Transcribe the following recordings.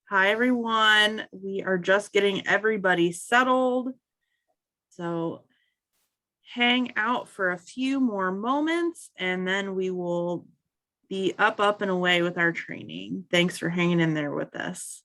Hi, everyone. We are just getting everybody settled. So hang out for a few more moments and then we will be up and away with our training. Thanks for hanging in there with us.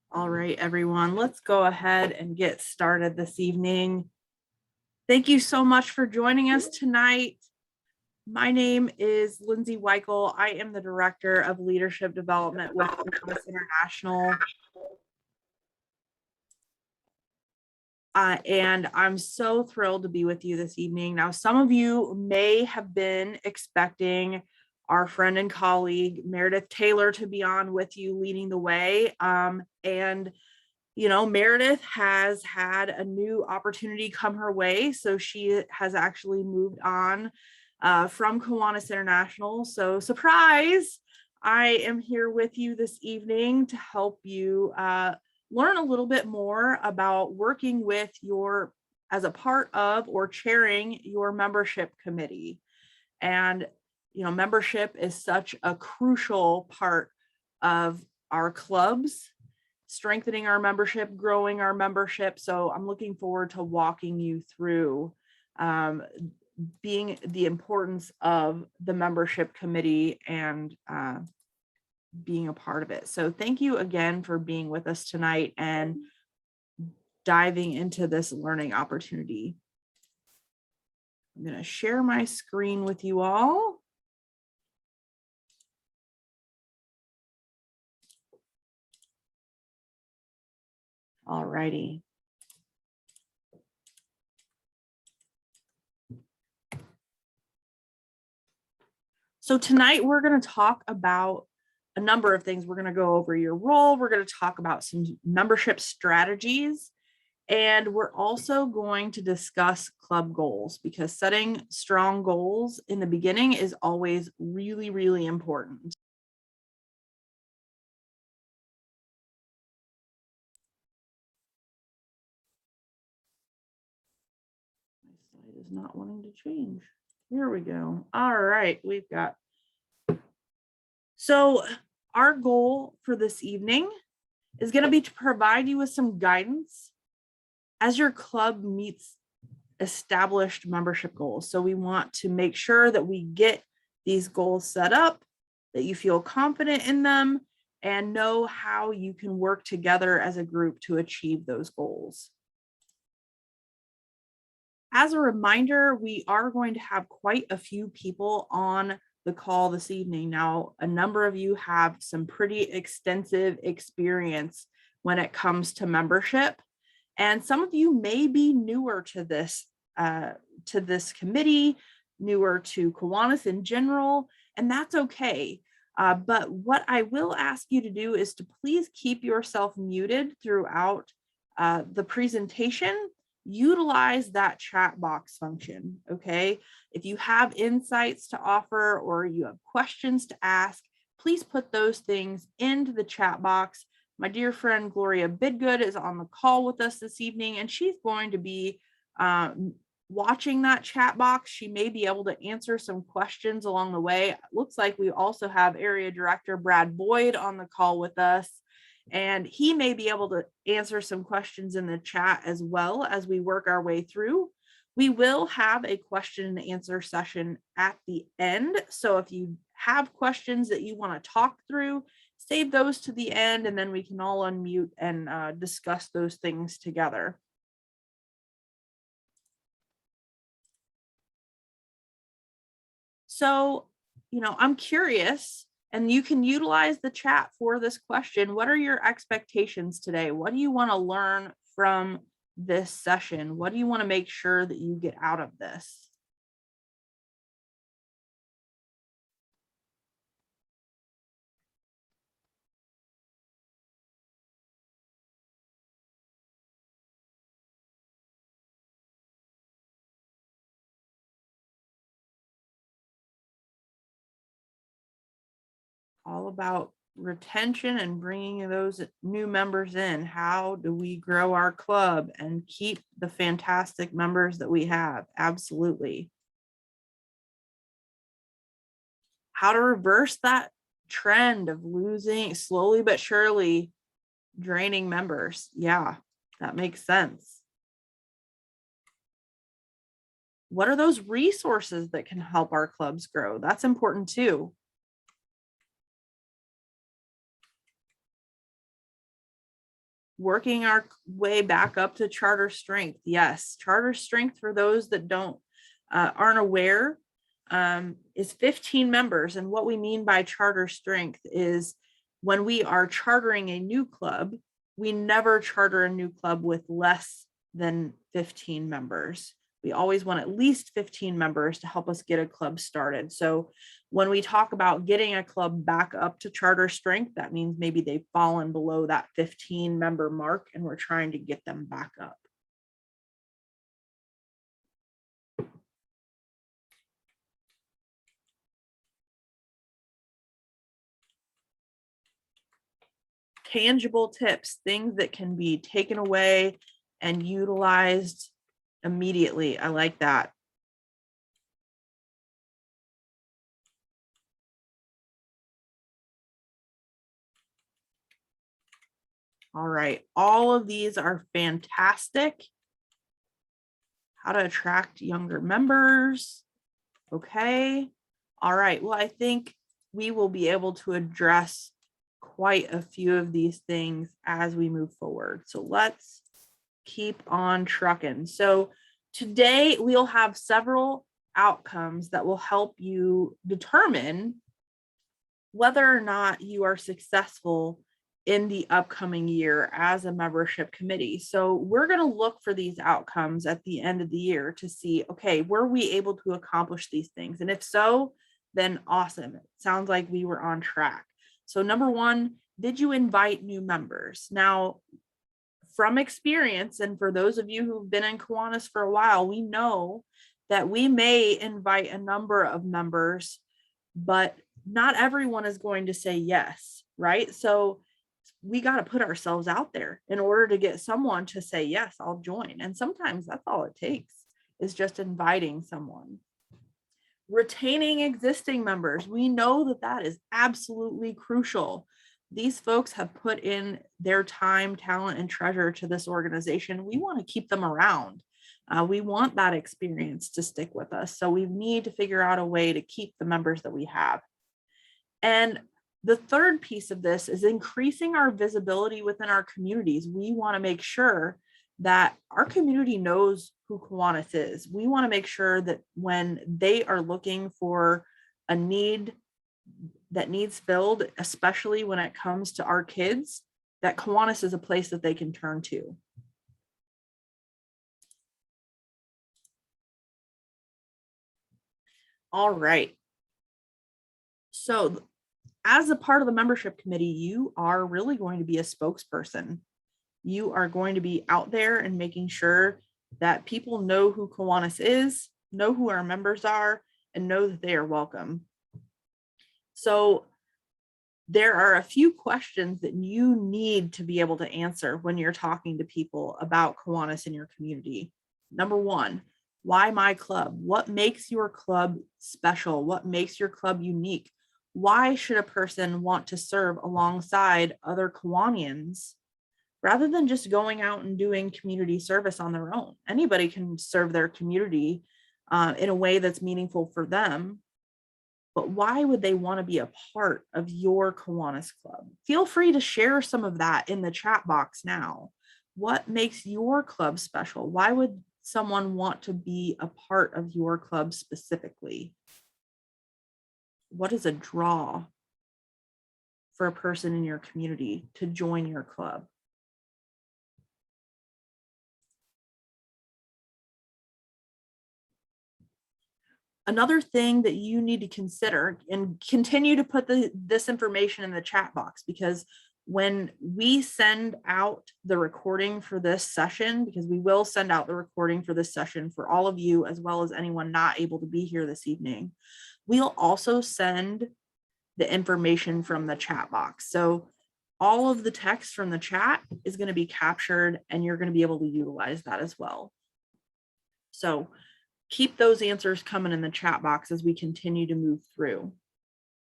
All right, everyone, let's go ahead and get started this evening. Thank you so much for joining us tonight. My name is Lindsay Weichel. I am the Director of Leadership Development with Kiwanis International. And I'm so thrilled to be with you this evening. Now, some of you may have been expecting our friend and colleague, Meredith Taylor, to be on with you leading the way. And Meredith has had a new opportunity come her way. So she has actually moved on from Kiwanis International. So surprise, I am here with you this evening to help you learn a little bit more about working with as a part of or chairing your membership committee. And, membership is such a crucial part of our clubs, strengthening our membership, growing our membership. So I'm looking forward to walking you through being the importance of the membership committee and being a part of it. So thank you again for being with us tonight and diving into this learning opportunity. I'm going to share my screen with you all. All righty. So tonight we're going to talk about a number of things. We're going to go over your role. We're going to talk about some membership strategies. And we're also going to discuss club goals, because setting strong goals in the beginning is always really, really important. Site is not wanting to change. Here we go. All right, we've got. So our goal for this evening is going to be to provide you with some guidance as your club meets established membership goals. So we want to make sure that we get these goals set up, that you feel confident in them, and know how you can work together as a group to achieve those goals. As a reminder, we are going to have quite a few people on the call this evening. Now, a number of you have some pretty extensive experience when it comes to membership, and some of you may be newer to this committee, newer to Kiwanis in general, and that's okay. But what I will ask you to do is to please keep yourself muted throughout the presentation. Utilize that chat box function, okay? If you have insights to offer or you have questions to ask, please put those things into the chat box. My dear friend Gloria Bidgood is on the call with us this evening, and she's going to be watching that chat box. She may be able to answer some questions along the way. It looks like we also have Area Director Brad Boyd on the call with us, and he may be able to answer some questions in the chat as well as we work our way through. We will have a question and answer session at the end. So if you have questions that you want to talk through, save those to the end, and then we can all unmute and discuss those things together. So, I'm curious, and you can utilize the chat for this question. What are your expectations today? What do you want to learn from this session? What do you want to make sure that you get out of this? All about retention and bringing those new members in. How do we grow our club and keep the fantastic members that we have? Absolutely. How to reverse that trend of losing, slowly but surely draining members. Yeah, that makes sense. What are those resources that can help our clubs grow? That's important too. Working our way back up to charter strength. Yes, charter strength, for those that aren't aware, is 15 members. And what we mean by charter strength is when we are chartering a new club, we never charter a new club with less than 15 members. We always want at least 15 members to help us get a club started. So when we talk about getting a club back up to charter strength, that means maybe they've fallen below that 15 member mark and we're trying to get them back up. Tangible tips, things that can be taken away and utilized immediately. I like that. All right, all of these are fantastic. How to attract younger members. Okay. All right, well, I think we will be able to address quite a few of these things as we move forward. So let's keep on trucking. So today we'll have several outcomes that will help you determine whether or not you are successful in the upcoming year as a membership committee. So we're going to look for these outcomes at the end of the year to see, okay, were we able to accomplish these things? And if so, then awesome. It sounds like we were on track. So number one, did you invite new members? Now, from experience, and for those of you who've been in Kiwanis for a while, we know that we may invite a number of members, but not everyone is going to say yes, right? So we got to put ourselves out there in order to get someone to say, yes, I'll join. And sometimes that's all it takes. is just inviting someone. Retaining existing members. We know that that is absolutely crucial. These folks have put in their time, talent, and treasure to this organization. We want to keep them around. We want that experience to stick with us. So we need to figure out a way to keep the members that we have. And the third piece of this is increasing our visibility within our communities. We want to make sure that our community knows who Kiwanis is. We want to make sure that when they are looking for a need that needs filled, especially when it comes to our kids, that Kiwanis is a place that they can turn to. All right. So as a part of the membership committee, you are really going to be a spokesperson. You are going to be out there and making sure that people know who Kiwanis is, know who our members are, and know that they are welcome. So there are a few questions that you need to be able to answer when you're talking to people about Kiwanis in your community. Number one, why my club? What makes your club special? What makes your club unique? Why should a person want to serve alongside other Kiwanians rather than just going out and doing community service on their own? Anybody can serve their community in a way that's meaningful for them. But why would they want to be a part of your Kiwanis club? Feel free to share some of that in the chat box now. What makes your club special? Why would someone want to be a part of your club specifically? What is a draw for a person in your community to join your club? Another thing that you need to consider, and continue to put this information in the chat box, because when we send out the recording for this session, because we will send out the recording for this session for all of you, as well as anyone not able to be here this evening, we'll also send the information from the chat box. So all of the text from the chat is going to be captured, and you're going to be able to utilize that as well. So keep those answers coming in the chat box as we continue to move through.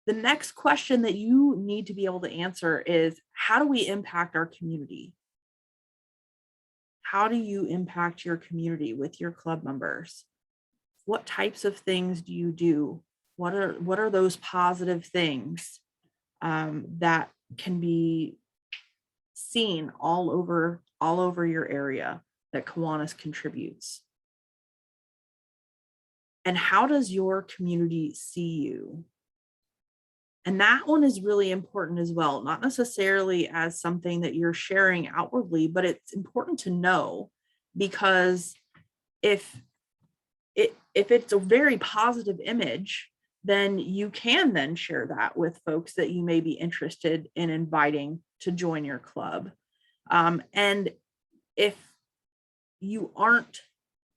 The next question that you need to be able to answer is, how do we impact our community? How do you impact your community with your club members? What types of things do you do? What are those positive things that can be seen all over your area that Kiwanis contributes? And how does your community see you? And that one is really important as well, not necessarily as something that you're sharing outwardly, but it's important to know, because if it's a very positive image, then you can then share that with folks that you may be interested in inviting to join your club. And if you aren't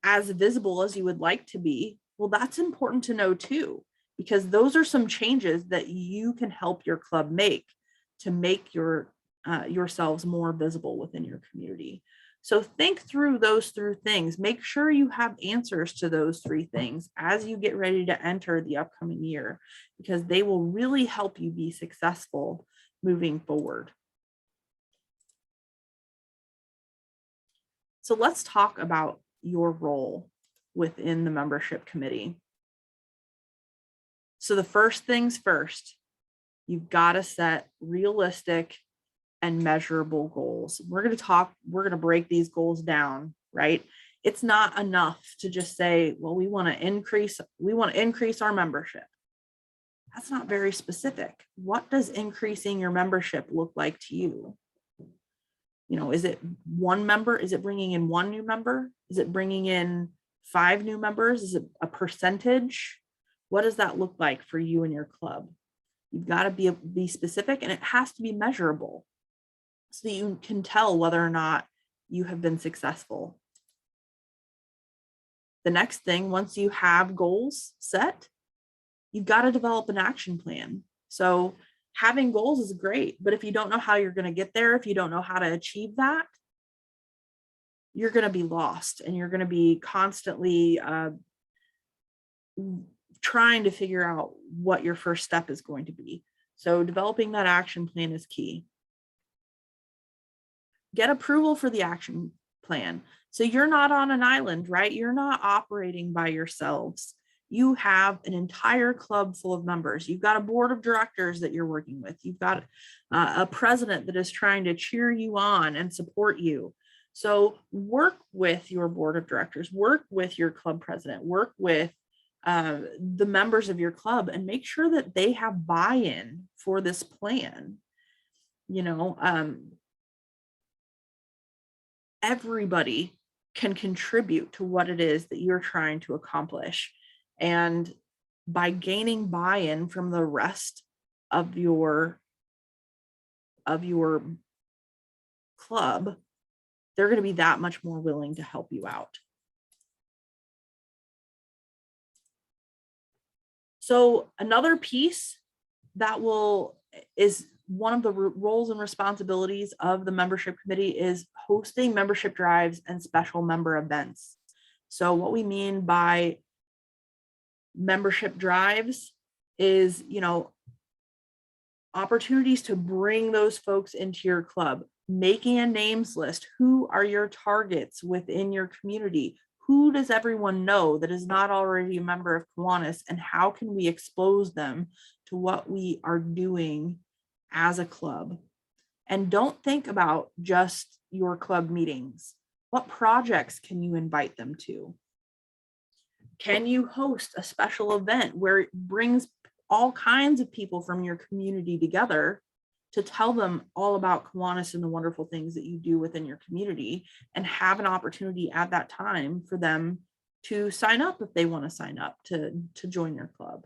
as visible as you would like to be, well, that's important to know too, because those are some changes that you can help your club make to make yourselves more visible within your community. So think through those three things. Make sure you have answers to those three things as you get ready to enter the upcoming year, because they will really help you be successful moving forward. So let's talk about your role within the membership committee. So the first things first, you've got to set realistic and measurable goals. We're going to break these goals down, right? It's not enough to just say, well, we want to increase our membership. That's not very specific. What does increasing your membership look like to you? You know, is it one member? Is it bringing in one new member? Is it bringing in 5 new members? Is it a percentage? What does that look like for you and your club? You've got to be specific, and it has to be measurable so that you can tell whether or not you have been successful. The next thing, once you have goals set, you've got to develop an action plan. So having goals is great, but if you don't know how you're going to get there, if you don't know how to achieve that, you're going to be lost and you're going to be constantly trying to figure out what your first step is going to be. So developing that action plan is key. Get approval for the action plan. So you're not on an island, right? You're not operating by yourselves. You have an entire club full of members. You've got a board of directors that you're working with. You've got a president that is trying to cheer you on and support you. So work with your board of directors, work with your club president, work with the members of your club, and make sure that they have buy-in for this plan. You know, everybody can contribute to what it is that you're trying to accomplish. And by gaining buy-in from the rest of your club, they're going to be that much more willing to help you out. So another piece that is one of the roles and responsibilities of the membership committee is hosting membership drives and special member events. So what we mean by membership drives is, you know, opportunities to bring those folks into your club, making a names list. Who are your targets within your community? Who does everyone know that is not already a member of Kiwanis, and how can we expose them to what we are doing as a club? And don't think about just your club meetings. What projects can you invite them to? Can you host a special event where it brings all kinds of people from your community together to tell them all about Kiwanis and the wonderful things that you do within your community, and have an opportunity at that time for them to sign up if they want to sign up to join your club?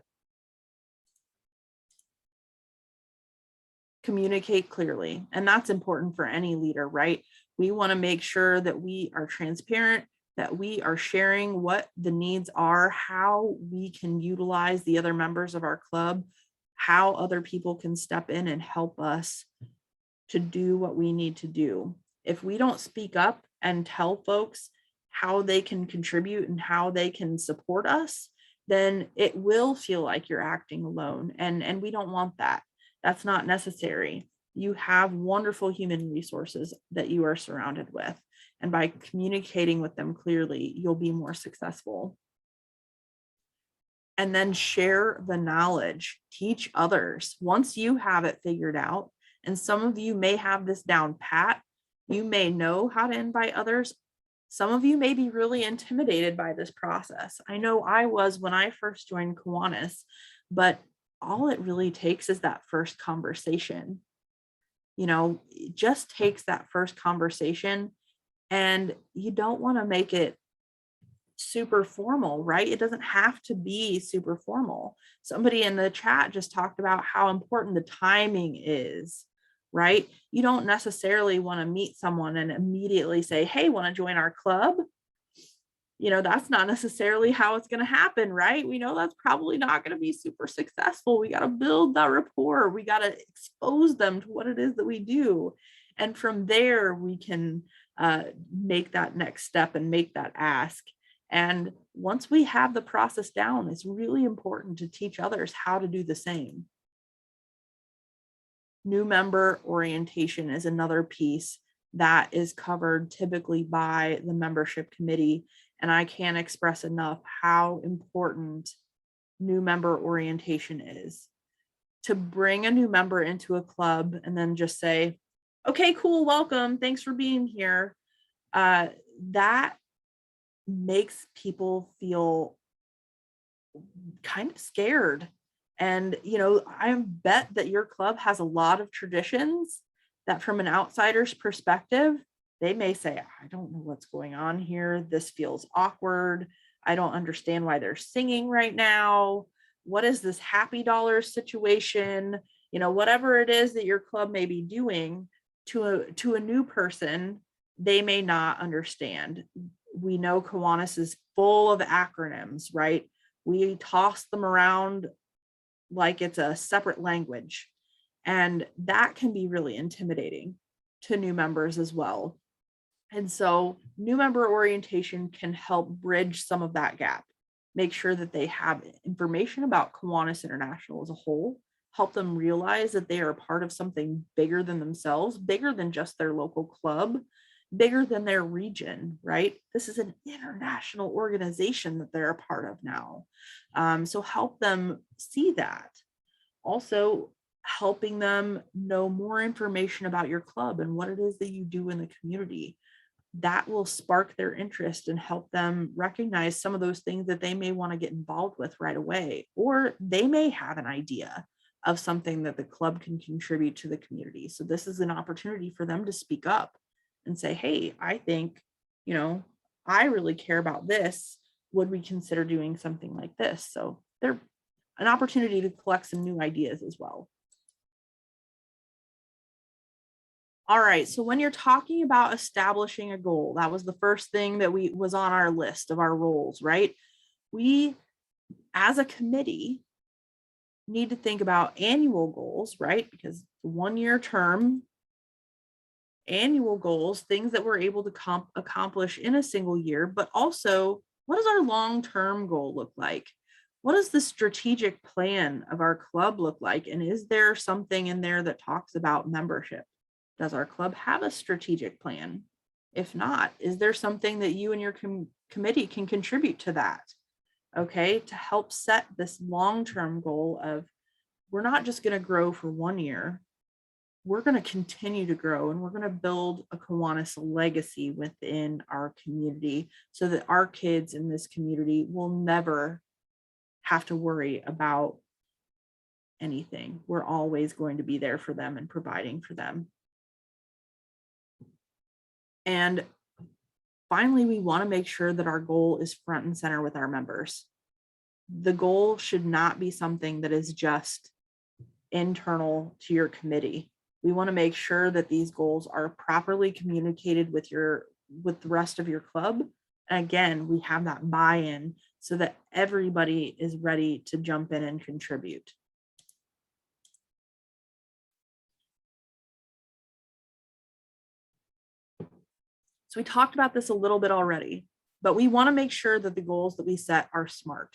Communicate clearly. And that's important for any leader, right? We want to make sure that we are transparent, that we are sharing what the needs are, how we can utilize the other members of our club, how other people can step in and help us to do what we need to do. If we don't speak up and tell folks how they can contribute and how they can support us, then it will feel like you're acting alone. And we don't want that. That's not necessary. You have wonderful human resources that you are surrounded with. And by communicating with them clearly, you'll be more successful. And then share the knowledge, teach others. Once you have it figured out, and some of you may have this down pat, you may know how to invite others. Some of you may be really intimidated by this process. I know I was when I first joined Kiwanis, but all it really takes is that first conversation. You know, it just takes that first conversation, and you don't want to make it super formal, right? It doesn't have to be super formal. Somebody in the chat just talked about how important the timing is, right? You don't necessarily want to meet someone and immediately say, hey, want to join our club? You know, that's not necessarily how it's going to happen, right? We know that's probably not going to be super successful. We got to build that rapport. We got to expose them to what it is that we do. And from there, we can make that next step and make that ask. And once we have the process down, it's really important to teach others how to do the same. New member orientation is another piece that is covered typically by the membership committee. And I can't express enough how important new member orientation is. To bring a new member into a club and then just say, okay, cool, welcome, thanks for being here. That makes people feel kind of scared. And, you know, I bet that your club has a lot of traditions that from an outsider's perspective, they may say, I don't know what's going on here. This feels awkward. I don't understand why they're singing right now. What is this happy dollars situation? You know, whatever it is that your club may be doing to a new person, they may not understand. We know Kiwanis is full of acronyms, right? We toss them around like it's a separate language. And that can be really intimidating to new members as well. And so new member orientation can help bridge some of that gap, make sure that they have information about Kiwanis International as a whole, help them realize that they are a part of something bigger than themselves, bigger than just their local club, bigger than their region, right? This is an international organization that they're a part of now. So help them see that. Also, helping them know more information about your club and what it is that you do in the community. That will spark their interest and help them recognize some of those things that they may want to get involved with right away. Or they may have an idea of something that the club can contribute to the community. So this is an opportunity for them to speak up and say, hey, I think, I really care about this. Would we consider doing something like this? So they're an opportunity to collect some new ideas as well. All right, so when you're talking about establishing a goal, that was the first thing that was on our list of our roles, right? We, as a committee, need to think about annual goals, right? Because 1-year term, annual goals, things that we're able to accomplish in a single year, but also what does our long-term goal look like? What does the strategic plan of our club look like? And is there something in there that talks about membership? Does our club have a strategic plan? If not, is there something that you and your committee can contribute to that? Okay, to help set this long-term goal of we're not just going to grow for 1 year. We're going to continue to grow and we're going to build a Kiwanis legacy within our community so that our kids in this community will never have to worry about anything. We're always going to be there for them and providing for them. And finally, we want to make sure that our goal is front and center with our members. The goal should not be something that is just internal to your committee. We want to make sure that these goals are properly communicated with the rest of your club. And again, we have that buy-in so that everybody is ready to jump in and contribute. So we talked about this a little bit already, but we want to make sure that the goals that we set are SMART.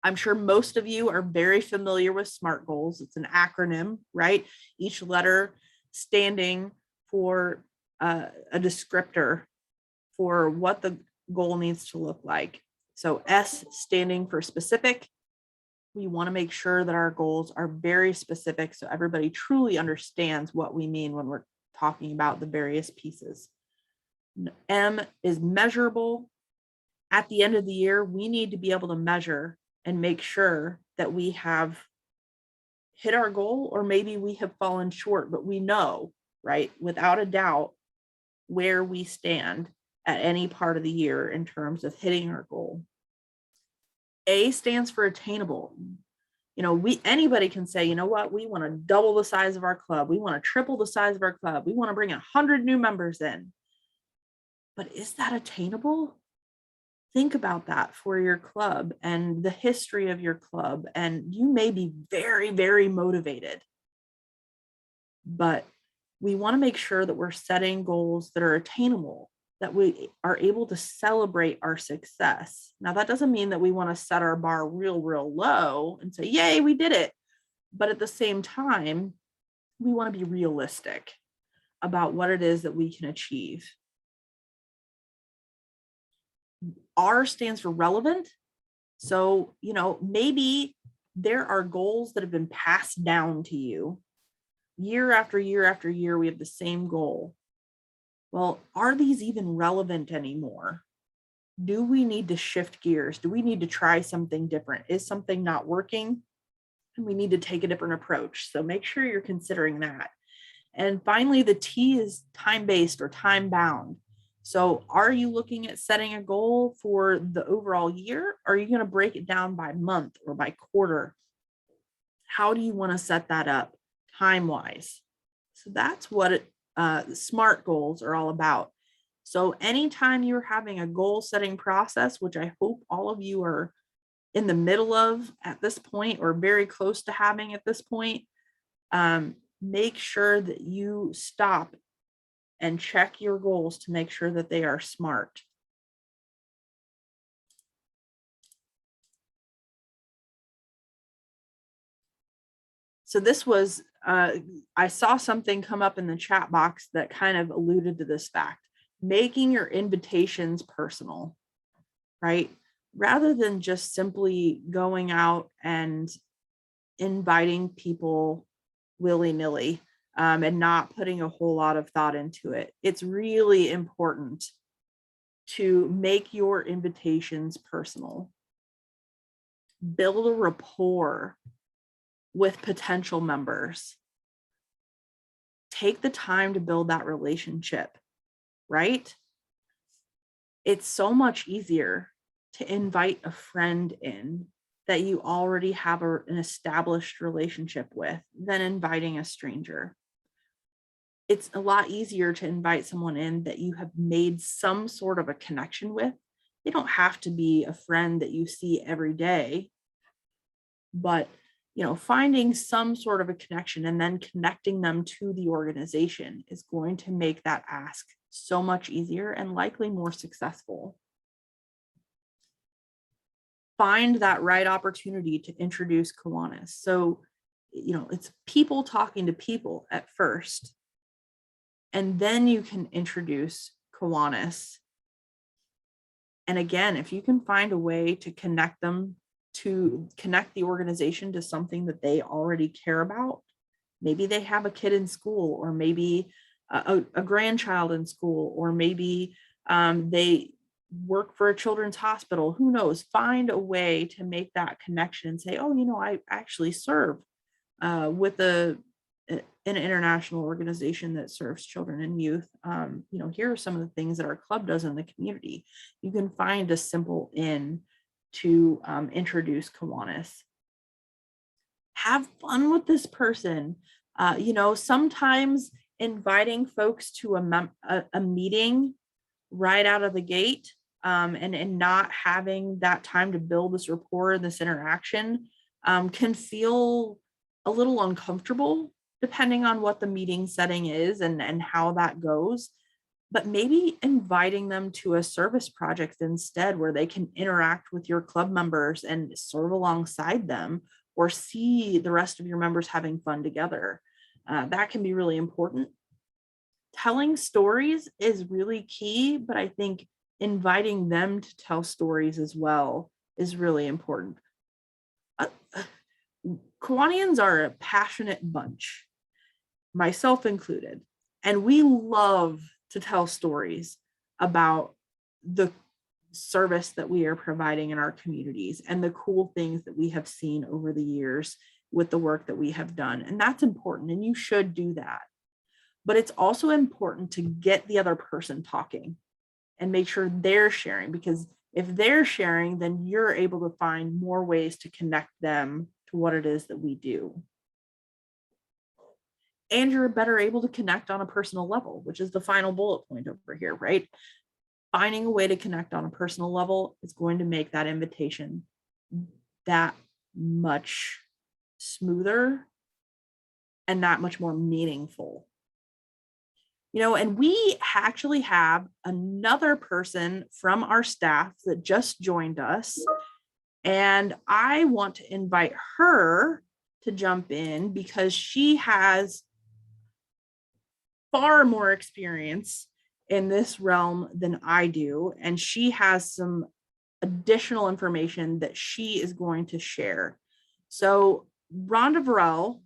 I'm sure most of you are very familiar with SMART goals. It's an acronym, right? Each letter standing for a descriptor for what the goal needs to look like. So S standing for specific. We want to make sure that our goals are very specific so everybody truly understands what we mean when we're talking about the various pieces. M is measurable. At the end of the year, we need to be able to measure and make sure that we have hit our goal, or maybe we have fallen short, but we know, right, without a doubt, where we stand at any part of the year in terms of hitting our goal. A stands for attainable. Anybody can say, you know what, we want to double the size of our club. We want to triple the size of our club. We want to bring 100 new members in. But is that attainable? Think about that for your club and the history of your club. And you may be very, very motivated, but we want to make sure that we're setting goals that are attainable, that we are able to celebrate our success. Now, that doesn't mean that we want to set our bar real, real low and say, yay, we did it. But at the same time, we want to be realistic about what it is that we can achieve. R stands for relevant. So, maybe there are goals that have been passed down to you year after year after year. We have the same goal. Well, are these even relevant anymore? Do we need to shift gears? Do we need to try something different? Is something not working? And we need to take a different approach. So make sure you're considering that. And finally, the T is time-based or time-bound. So are you looking at setting a goal for the overall year? Or are you going to break it down by month or by quarter? How do you want to set that up time-wise? So that's what SMART goals are all about. So anytime you're having a goal setting process, which I hope all of you are in the middle of at this point or very close to having at this point, make sure that you stop and check your goals to make sure that they are smart. So this was, I saw something come up in the chat box that kind of alluded to this fact, making your invitations personal, right? Rather than just simply going out and inviting people willy-nilly and not putting a whole lot of thought into it. It's really important to make your invitations personal. Build a rapport with potential members. Take the time to build that relationship, right? It's so much easier to invite a friend in that you already have an established relationship with than inviting a stranger. It's a lot easier to invite someone in that you have made some sort of a connection with. They don't have to be a friend that you see every day, but finding some sort of a connection and then connecting them to the organization is going to make that ask so much easier and likely more successful. Find that right opportunity to introduce Kiwanis. So, it's people talking to people at first, and then you can introduce Kiwanis. And again, if you can find a way to connect the organization to something that they already care about, maybe they have a kid in school, or maybe a grandchild in school, or maybe they work for a children's hospital, who knows, find a way to make that connection and say, oh, I actually serve with an international organization that serves children and youth. Here are some of the things that our club does in the community. You can find a simple in to introduce Kiwanis. Have fun with this person. Sometimes inviting folks to a meeting right out of the gate and not having that time to build this rapport and this interaction can feel a little uncomfortable depending on what the meeting setting is and how that goes. But maybe inviting them to a service project instead, where they can interact with your club members and serve alongside them, or see the rest of your members having fun together. That can be really important. Telling stories is really key, but I think inviting them to tell stories as well is really important. Kiwanians are a passionate bunch, myself included, and we love to tell stories about the service that we are providing in our communities and the cool things that we have seen over the years with the work that we have done. And that's important, and you should do that. But it's also important to get the other person talking and make sure they're sharing, because if they're sharing, then you're able to find more ways to connect them to what it is that we do. And you're better able to connect on a personal level, which is the final bullet point over here, right? Finding a way to connect on a personal level is going to make that invitation that much smoother and that much more meaningful. And we actually have another person from our staff that just joined us, and I want to invite her to jump in because she has far more experience in this realm than I do, and she has some additional information that she is going to share. So, Rhonda Varell,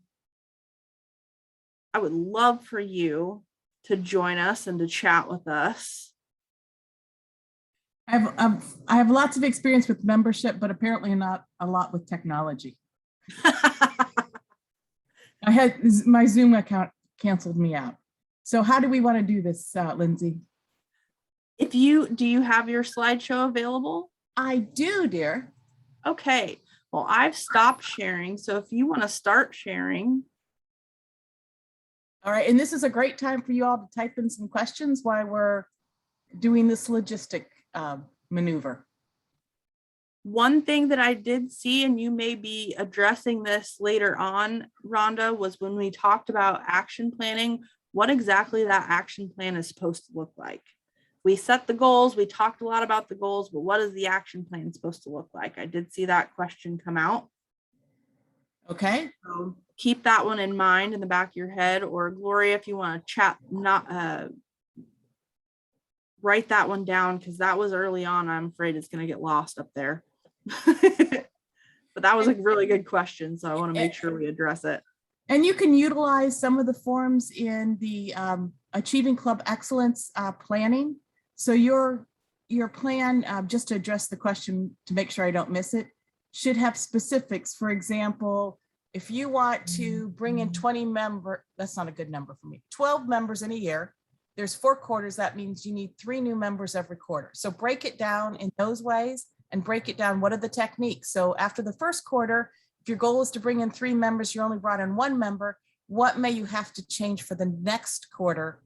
I would love for you to join us and to chat with us. I have lots of experience with membership, but apparently not a lot with technology. I had my Zoom account canceled me out. So how do we want to do this, Lindsay? Do you have your slideshow available? I do, dear. Okay. Well, I've stopped sharing. So if you want to start sharing. All right. And this is a great time for you all to type in some questions while we're doing this logistic maneuver. One thing that I did see, and you may be addressing this later on, Rhonda, was when we talked about action planning, what exactly that action plan is supposed to look like. We set the goals, we talked a lot about the goals, but what is the action plan supposed to look like? I did see that question come out. Okay. So keep that one in mind in the back of your head, or Gloria, if you want to chat, write that one down, because that was early on. I'm afraid it's going to get lost up there. But that was a really good question, so I want to make sure we address it. And you can utilize some of the forms in the Achieving Club Excellence planning. So your plan, just to address the question to make sure I don't miss it, should have specifics. For example, if you want to bring in 20 members, that's not a good number for me, 12 members in a year, there's 4 quarters. That means you need 3 new members every quarter. So break it down in those ways and break it down. What are the techniques? So after the first quarter, if your goal is to bring in 3 members, you only brought in 1 member, what may you have to change for the next quarter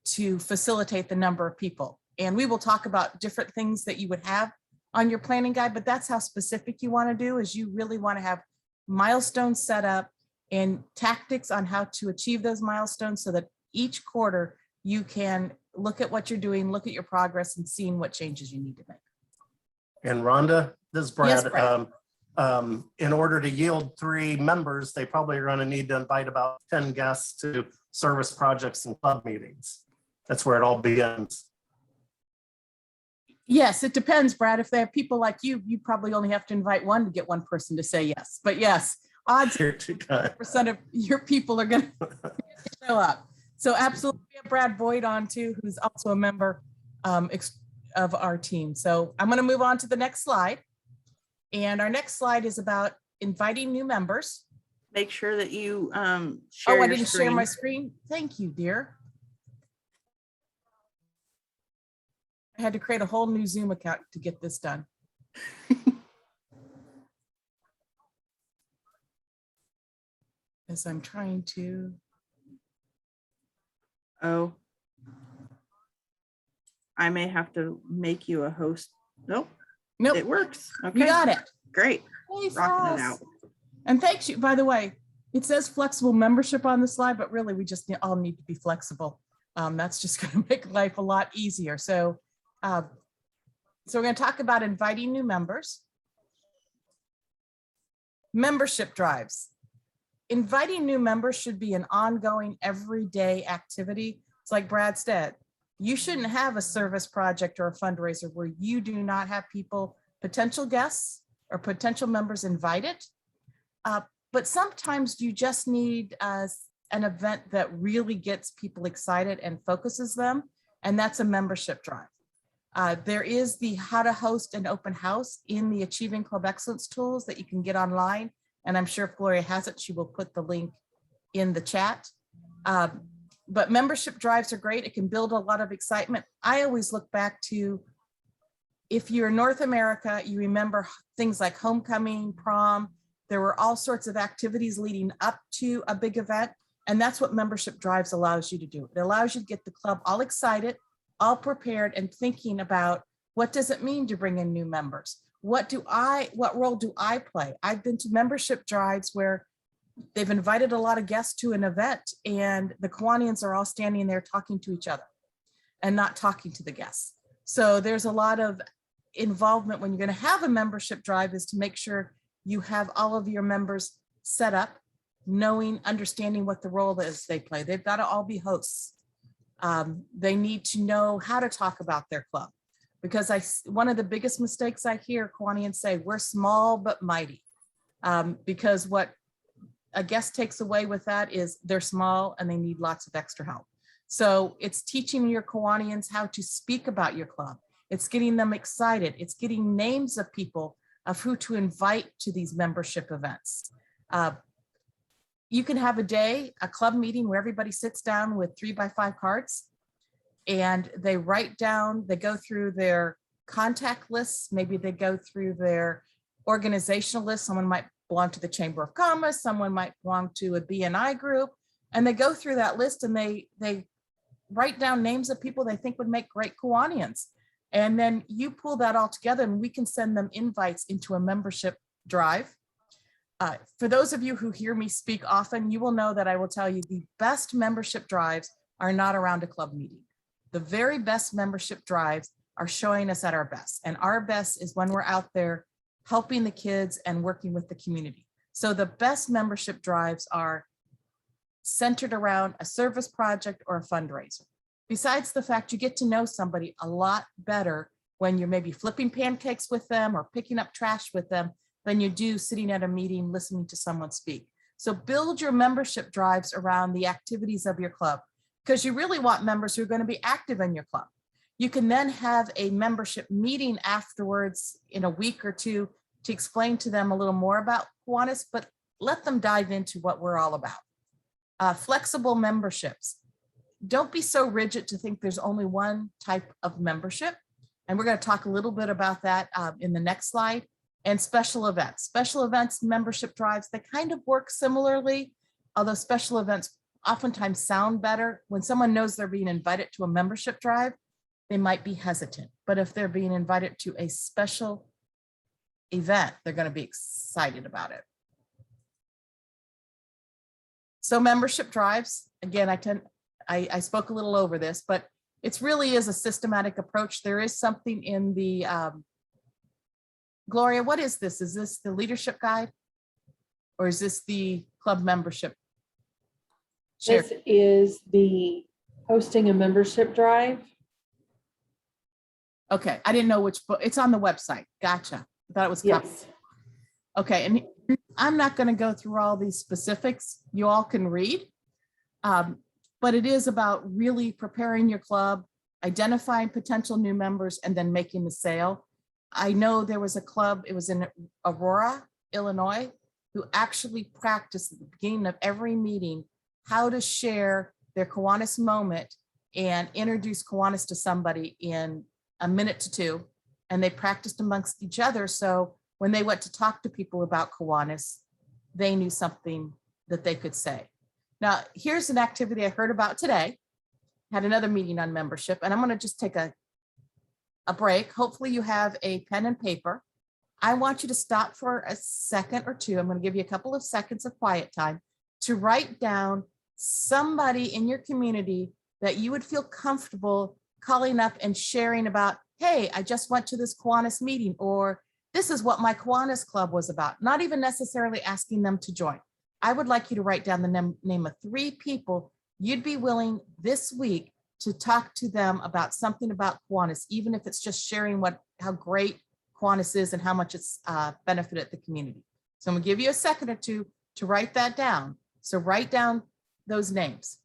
to facilitate the number of people? And we will talk about different things that you would have on your planning guide, but that's how specific you want to do, is you really want to have milestones set up and tactics on how to achieve those milestones, so that each quarter you can look at what you're doing, look at your progress, and seeing what changes you need to make. And Rhonda, this is Brad. Yes, Brad. In order to yield 3 members, they probably are going to need to invite about 10 guests to service projects and club meetings. That's where it all begins. Yes, it depends, Brad. If they have people like you, you probably only have to invite 1 to get 1 person to say yes. But yes, odds % of your people are going to show up. So absolutely, we have Brad Boyd on too, who's also a member of our team. So I'm going to move on to the next slide. And our next slide is about inviting new members. Make sure that you share Oh, I your didn't screen. share my screen. Thank you, dear. I had to create a whole new Zoom account to get this done. As I'm trying to. Oh, I may have to make you a host. Nope. Nope. It works. Okay. You got it. Great. Hey, Rocking it Frost. out. And thanks you, by the way, it says flexible membership on the slide, but really we just all need to be flexible. That's just going to make life a lot easier. So we're going to talk about inviting new members. Membership drives. Inviting new members should be an ongoing, everyday activity. It's like Brad said, you shouldn't have a service project or a fundraiser where you do not have people, potential guests or potential members invited. But sometimes you just need an event that really gets people excited and focuses them, and that's a membership drive. There is the how to host an open house in the Achieving Club Excellence tools that you can get online. And I'm sure if Gloria has it, she will put the link in the chat. But membership drives are great. It can build a lot of excitement. I always look back to, if you're in North America, you remember things like homecoming, prom. There were all sorts of activities leading up to a big event. And that's what membership drives allows you to do. It allows you to get the club all excited, all prepared, and thinking about, what does it mean to bring in new members? What role do I play? I've been to membership drives where they've invited a lot of guests to an event and the Kiwanians are all standing there talking to each other and not talking to the guests. So there's a lot of involvement when you're going to have a membership drive, is to make sure you have all of your members set up, knowing, understanding what the role is they play. They've got to all be hosts. They need to know how to talk about their club, because one of the biggest mistakes I hear Kiwanians say, we're small but mighty, because what a guest takes away with that is they're small and they need lots of extra help. So it's teaching your Kiwanians how to speak about your club. It's getting them excited. It's getting names of people of who to invite to these membership events. You can have a club meeting where everybody sits down with 3x5 cards and they write down, they go through their contact lists. Maybe they go through their organizational list. Someone might belong to the Chamber of Commerce. Someone might belong to a BNI group. And they go through that list and they write down names of people they think would make great Kiwanians. And then you pull that all together and we can send them invites into a membership drive. For those of you who hear me speak often, you will know that I will tell you the best membership drives are not around a club meeting. The very best membership drives are showing us at our best. And our best is when we're out there helping the kids and working with the community. So the best membership drives are centered around a service project or a fundraiser. Besides the fact you get to know somebody a lot better when you're maybe flipping pancakes with them or picking up trash with them than you do sitting at a meeting listening to someone speak. So build your membership drives around the activities of your club, because you really want members who are going to be active in your club. You can then have a membership meeting afterwards in a week or two to explain to them a little more about Kiwanis, but let them dive into what we're all about. Flexible memberships. Don't be so rigid to think there's only one type of membership. And we're going to talk a little bit about that in the next slide. And special events. Special events membership drives, they kind of work similarly, although special events oftentimes sound better. When someone knows they're being invited to a membership drive, they might be hesitant. But if they're being invited to a special event, they're going to be excited about it. So membership drives, again, I spoke a little over this, but it really is a systematic approach. There is something in the, Gloria, what is this? Is this the leadership guide? Or is this the club membership? Share. This is the hosting a membership drive. Okay, I didn't know which book. It's on the website. Gotcha. I thought it was. Yes. Okay, and I'm not going to go through all these specifics. You all can read. But it is about really preparing your club, identifying potential new members, and then making the sale. I know there was a club, it was in Aurora, Illinois, who actually practiced at the beginning of every meeting how to share their Kiwanis moment and introduce Kiwanis to somebody in a minute to two. And they practiced amongst each other. So when they went to talk to people about Kiwanis, they knew something that they could say. Now, here's an activity I heard about today. Had another meeting on membership, and I'm going to just take a break. Hopefully you have a pen and paper. I want you to stop for a second or two. I'm going to give you a couple of seconds of quiet time to write down somebody in your community that you would feel comfortable calling up and sharing about, hey, I just went to this Kiwanis meeting, or this is what my Kiwanis club was about. Not even necessarily asking them to join. I would like you to write down the name of 3 people you'd be willing this week to talk to them about something about Kiwanis, even if it's just sharing how great Kiwanis is and how much it's benefited the community. So I'm gonna give you a second or two to write that down. So write down those names.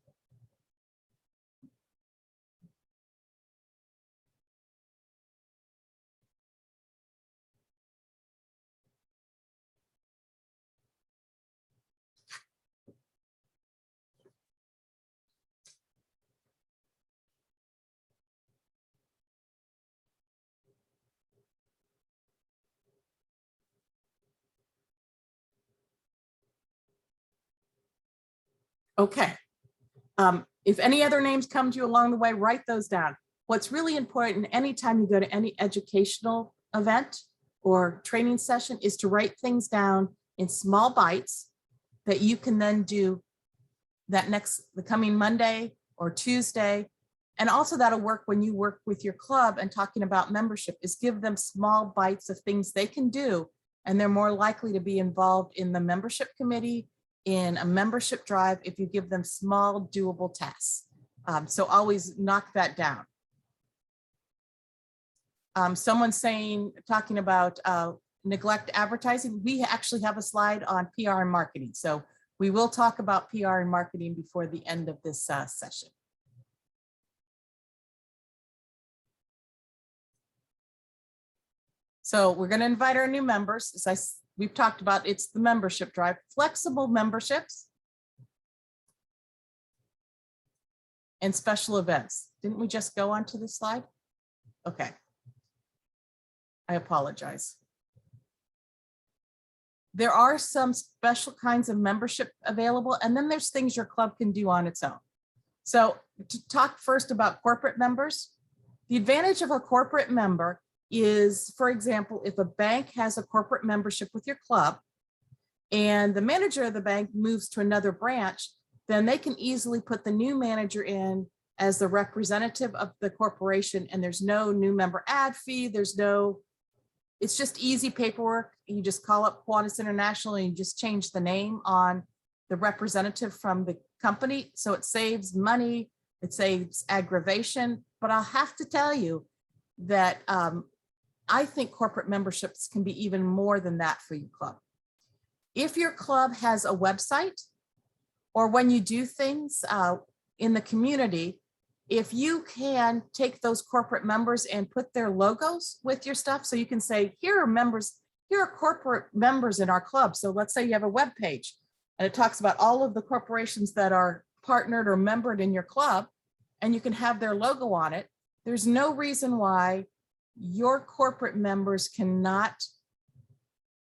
Okay. If any other names come to you along the way, write those down. What's really important anytime you go to any educational event or training session is to write things down in small bites that you can then do the coming Monday or Tuesday. And also that'll work when you work with your club and talking about membership, is give them small bites of things they can do. And they're more likely to be involved in the membership committee, in a membership drive, if you give them small doable tasks. So always knock that down. Someone's talking about neglect advertising. We actually have a slide on PR and marketing. So we will talk about PR and marketing before the end of this session. So we're going to invite our new members. As we've talked about, it's the membership drive, flexible memberships, and special events. Didn't we just go on to this slide? Okay. I apologize. There are some special kinds of membership available, and then there's things your club can do on its own. So to talk first about corporate members, the advantage of a corporate member is, for example, if a bank has a corporate membership with your club, and the manager of the bank moves to another branch, then they can easily put the new manager in as the representative of the corporation, and there's no new member ad fee. It's just easy paperwork. You just call up Kiwanis International and you just change the name on the representative from the company. So it saves money, it saves aggravation. But I'll have to tell you that I think corporate memberships can be even more than that for your club. If your club has a website, or when you do things in the community, if you can take those corporate members and put their logos with your stuff, so you can say, here are corporate members in our club. So let's say you have a web page and it talks about all of the corporations that are partnered or membered in your club, and you can have their logo on it. There's no reason why your corporate members cannot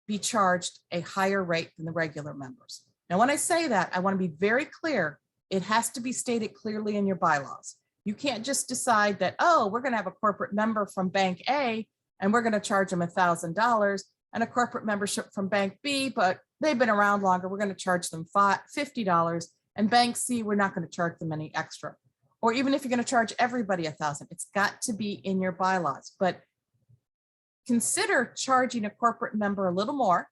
be charged a higher rate than the regular members. Now, when I say that, I want to be very clear. It has to be stated clearly in your bylaws. You can't just decide that, oh, we're going to have a corporate member from Bank A and we're going to charge them $1,000, and a corporate membership from Bank B, but they've been around longer, we're going to charge them $50, and Bank C, we're not going to charge them any extra. Or even if you're going to charge everybody $1,000, it's got to be in your bylaws. But consider charging a corporate member a little more,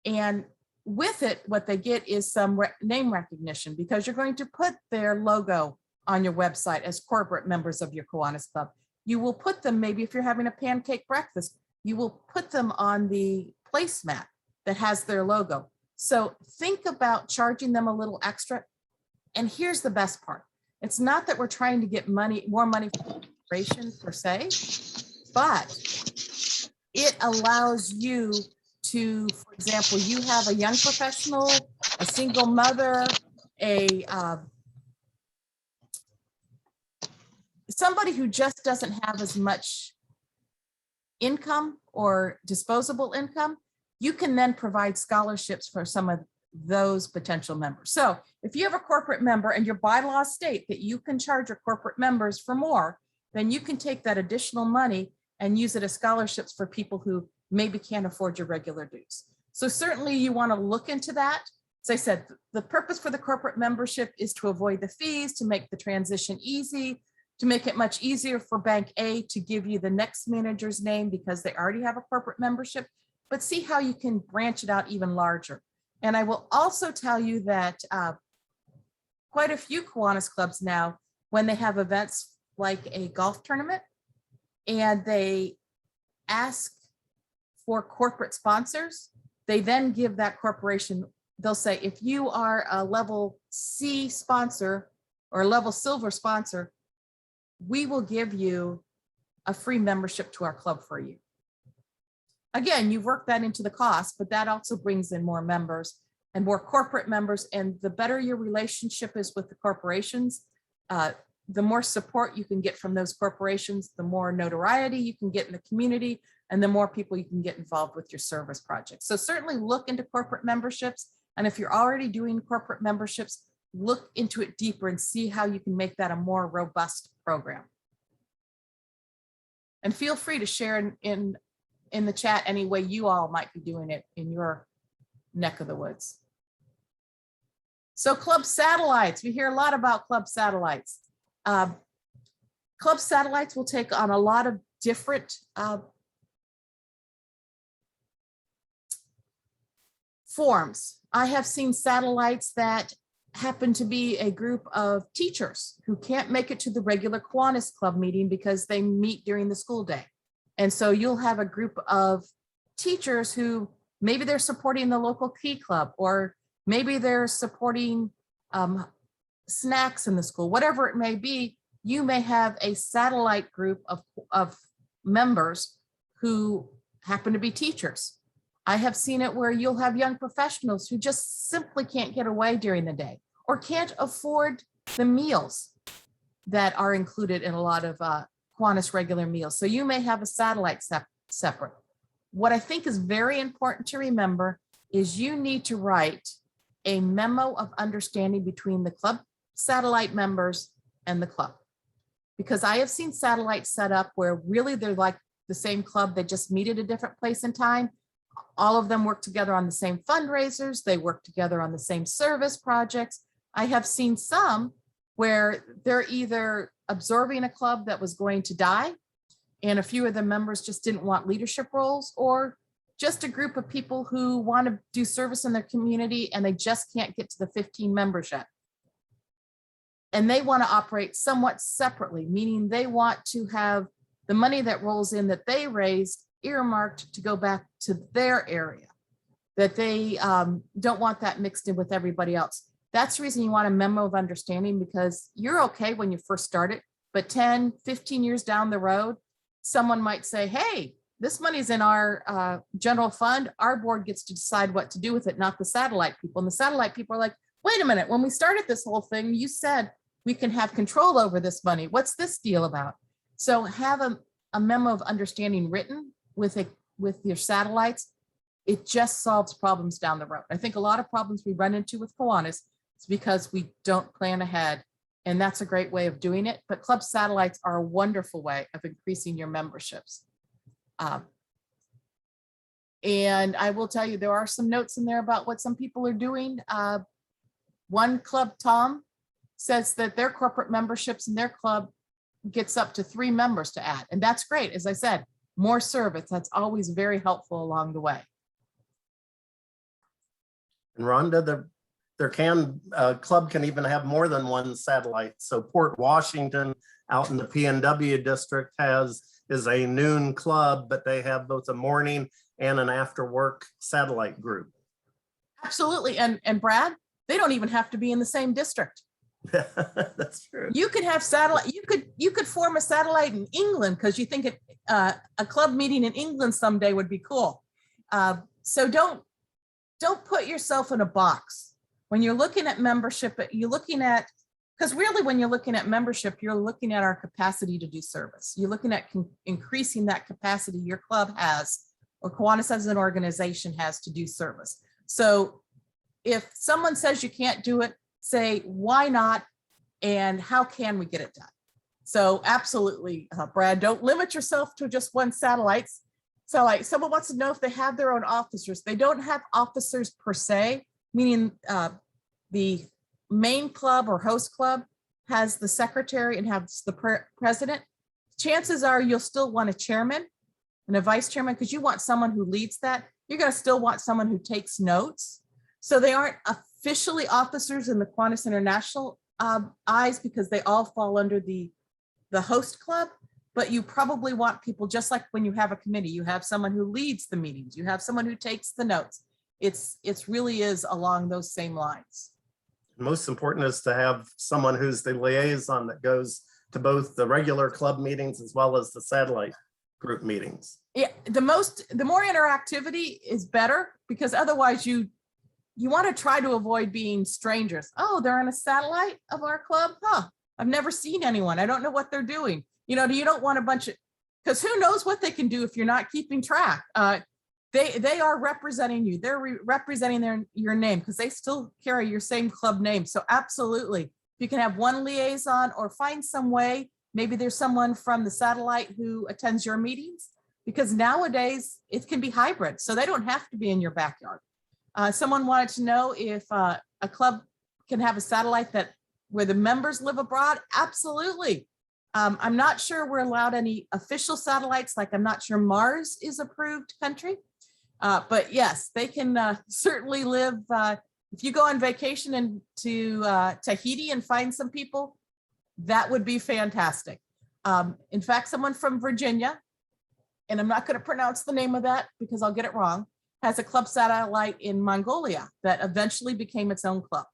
and with it, what they get is some name recognition, because you're going to put their logo on your website as corporate members of your Kiwanis Club. You will put them, maybe if you're having a pancake breakfast, you will put them on the placemat that has their logo. So think about charging them a little extra. And here's the best part. It's not that we're trying to get more money for the corporation per se, but it allows you to, for example, you have a young professional, a single mother, somebody who just doesn't have as much income or disposable income, you can then provide scholarships for some of those potential members. So if you have a corporate member and your bylaws state that you can charge your corporate members for more, then you can take that additional money and use it as scholarships for people who maybe can't afford your regular dues. So certainly you want to look into that. As I said, the purpose for the corporate membership is to avoid the fees, to make the transition easy, to make it much easier for Bank A to give you the next manager's name because they already have a corporate membership, but see how you can branch it out even larger. And I will also tell you that quite a few Kiwanis clubs now, when they have events like a golf tournament and they ask for corporate sponsors, they then give that corporation, they'll say, if you are a level C sponsor or a level silver sponsor, we will give you a free membership to our club for a year. Again, you work that into the cost, but that also brings in more members and more corporate members. And the better your relationship is with the corporations, the more support you can get from those corporations, the more notoriety you can get in the community, and the more people you can get involved with your service projects. So certainly look into corporate memberships. And if you're already doing corporate memberships, look into it deeper and see how you can make that a more robust program. And feel free to share in the chat any way you all might be doing it in your neck of the woods. So club satellites, we hear a lot about club satellites. Club satellites will take on a lot of different forms. I have seen satellites that happen to be a group of teachers who can't make it to the regular Kiwanis Club meeting because they meet during the school day. And so you'll have a group of teachers who maybe they're supporting the local Key Club, or maybe they're supporting snacks in the school, whatever it may be. You may have a satellite group of members who happen to be teachers. I have seen it where you'll have young professionals who just simply can't get away during the day or can't afford the meals that are included in a lot of Kiwanis regular meals. So you may have a satellite separate. What I think is very important to remember is you need to write a memo of understanding between the club satellite members and the club. Because I have seen satellites set up where really they're like the same club, they just meet at a different place and time. All of them work together on the same fundraisers. They work together on the same service projects. I have seen some where they're either absorbing a club that was going to die, and a few of the members just didn't want leadership roles, or just a group of people who want to do service in their community and they just can't get to the 15 members yet. And they want to operate somewhat separately, meaning they want to have the money that rolls in that they raised earmarked to go back to their area, that they don't want that mixed in with everybody else. That's the reason you want a memo of understanding, because you're okay when you first start it, but 10, 15 years down the road, someone might say, hey, this money's in our general fund. Our board gets to decide what to do with it, not the satellite people. And the satellite people are like, wait a minute, when we started this whole thing, you said we can have control over this money. What's this deal about? So have a memo of understanding written with your satellites. It just solves problems down the road. I think a lot of problems we run into with Kiwanis is because we don't plan ahead. And that's a great way of doing it. But club satellites are a wonderful way of increasing your memberships. And I will tell you, there are some notes in there about what some people are doing. One club, Tom, says that their corporate memberships in their club gets up to 3 members to add. And that's great. As I said, more service. That's always very helpful along the way. And Rhonda, their club can even have more than one satellite. So Port Washington out in the PNW district is a noon club, but they have both a morning and an after work satellite group. Absolutely. And Brad, they don't even have to be in the same district. That's true. You could have satellite, you could form a satellite in England because you think a club meeting in England someday would be cool. So don't put yourself in a box. When you're looking at membership, you're looking at, because really when you're looking at membership, you're looking at our capacity to do service. You're looking at increasing that capacity your club has, or Kiwanis as an organization has, to do service. So if someone says you can't do it, say, why not? And how can we get it done? So absolutely, Brad, don't limit yourself to just one satellite. So like someone wants to know if they have their own officers. They don't have officers per se, meaning the main club or host club has the secretary and has the president. Chances are you'll still want a chairman and a vice chairman because you want someone who leads that. You're going to still want someone who takes notes. So they aren't officially officers in the Kiwanis International eyes because they all fall under the host club, but you probably want people, just like when you have a committee, you have someone who leads the meetings, you have someone who takes the notes. It's really is along those same lines. Most important is to have someone who's the liaison that goes to both the regular club meetings as well as the satellite group meetings. Yeah, the more interactivity is better, because otherwise you want to try to avoid being strangers. Oh, they're on a satellite of our club? Huh, I've never seen anyone. I don't know what they're doing. You don't want a bunch of, because who knows what they can do if you're not keeping track. They are representing you. They're representing your name because they still carry your same club name. So absolutely, you can have one liaison or find some way. Maybe there's someone from the satellite who attends your meetings, because nowadays it can be hybrid. So they don't have to be in your backyard. Someone wanted to know if a club can have a satellite where the members live abroad. Absolutely. I'm not sure we're allowed any official satellites. Like I'm not sure Mars is approved country, but yes, they can certainly live. If you go on vacation into Tahiti and find some people, that would be fantastic. In fact, someone from Virginia, and I'm not going to pronounce the name of that because I'll get it wrong, has a club satellite in Mongolia that eventually became its own club.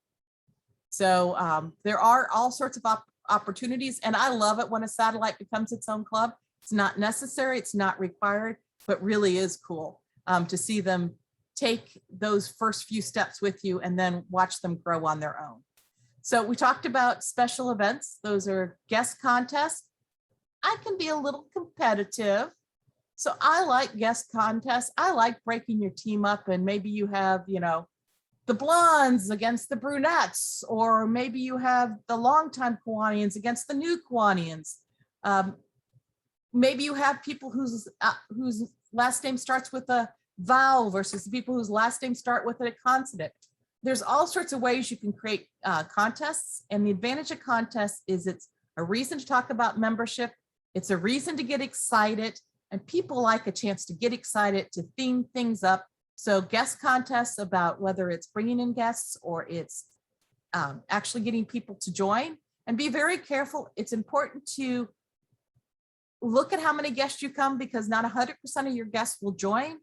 So there are all sorts of opportunities, and I love it when a satellite becomes its own club. It's not necessary, it's not required, but really is cool to see them take those first few steps with you and then watch them grow on their own. So we talked about special events. Those are guest contests. I can be a little competitive. So I like guest contests. I like breaking your team up, and maybe you have, the blondes against the brunettes, or maybe you have the longtime Kiwanians against the new Kiwanians. Maybe you have people whose last name starts with a vowel versus the people whose last name start with a consonant. There's all sorts of ways you can create contests. And the advantage of contests is it's a reason to talk about membership. It's a reason to get excited. And people like a chance to get excited, to theme things up. So guest contests about whether it's bringing in guests or it's actually getting people to join. And be very careful. It's important to look at how many guests you come, because not 100% of your guests will join.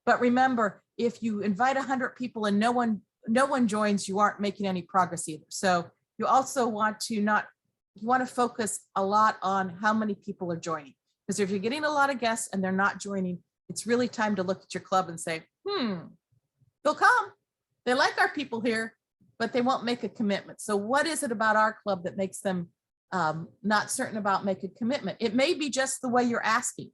But remember, if you invite 100 people and no one joins, you aren't making any progress either. So you also want to focus a lot on how many people are joining. Because if you're getting a lot of guests and they're not joining, it's really time to look at your club and say, they'll come. They like our people here, but they won't make a commitment. So what is it about our club that makes them not certain about making a commitment? It may be just the way you're asking,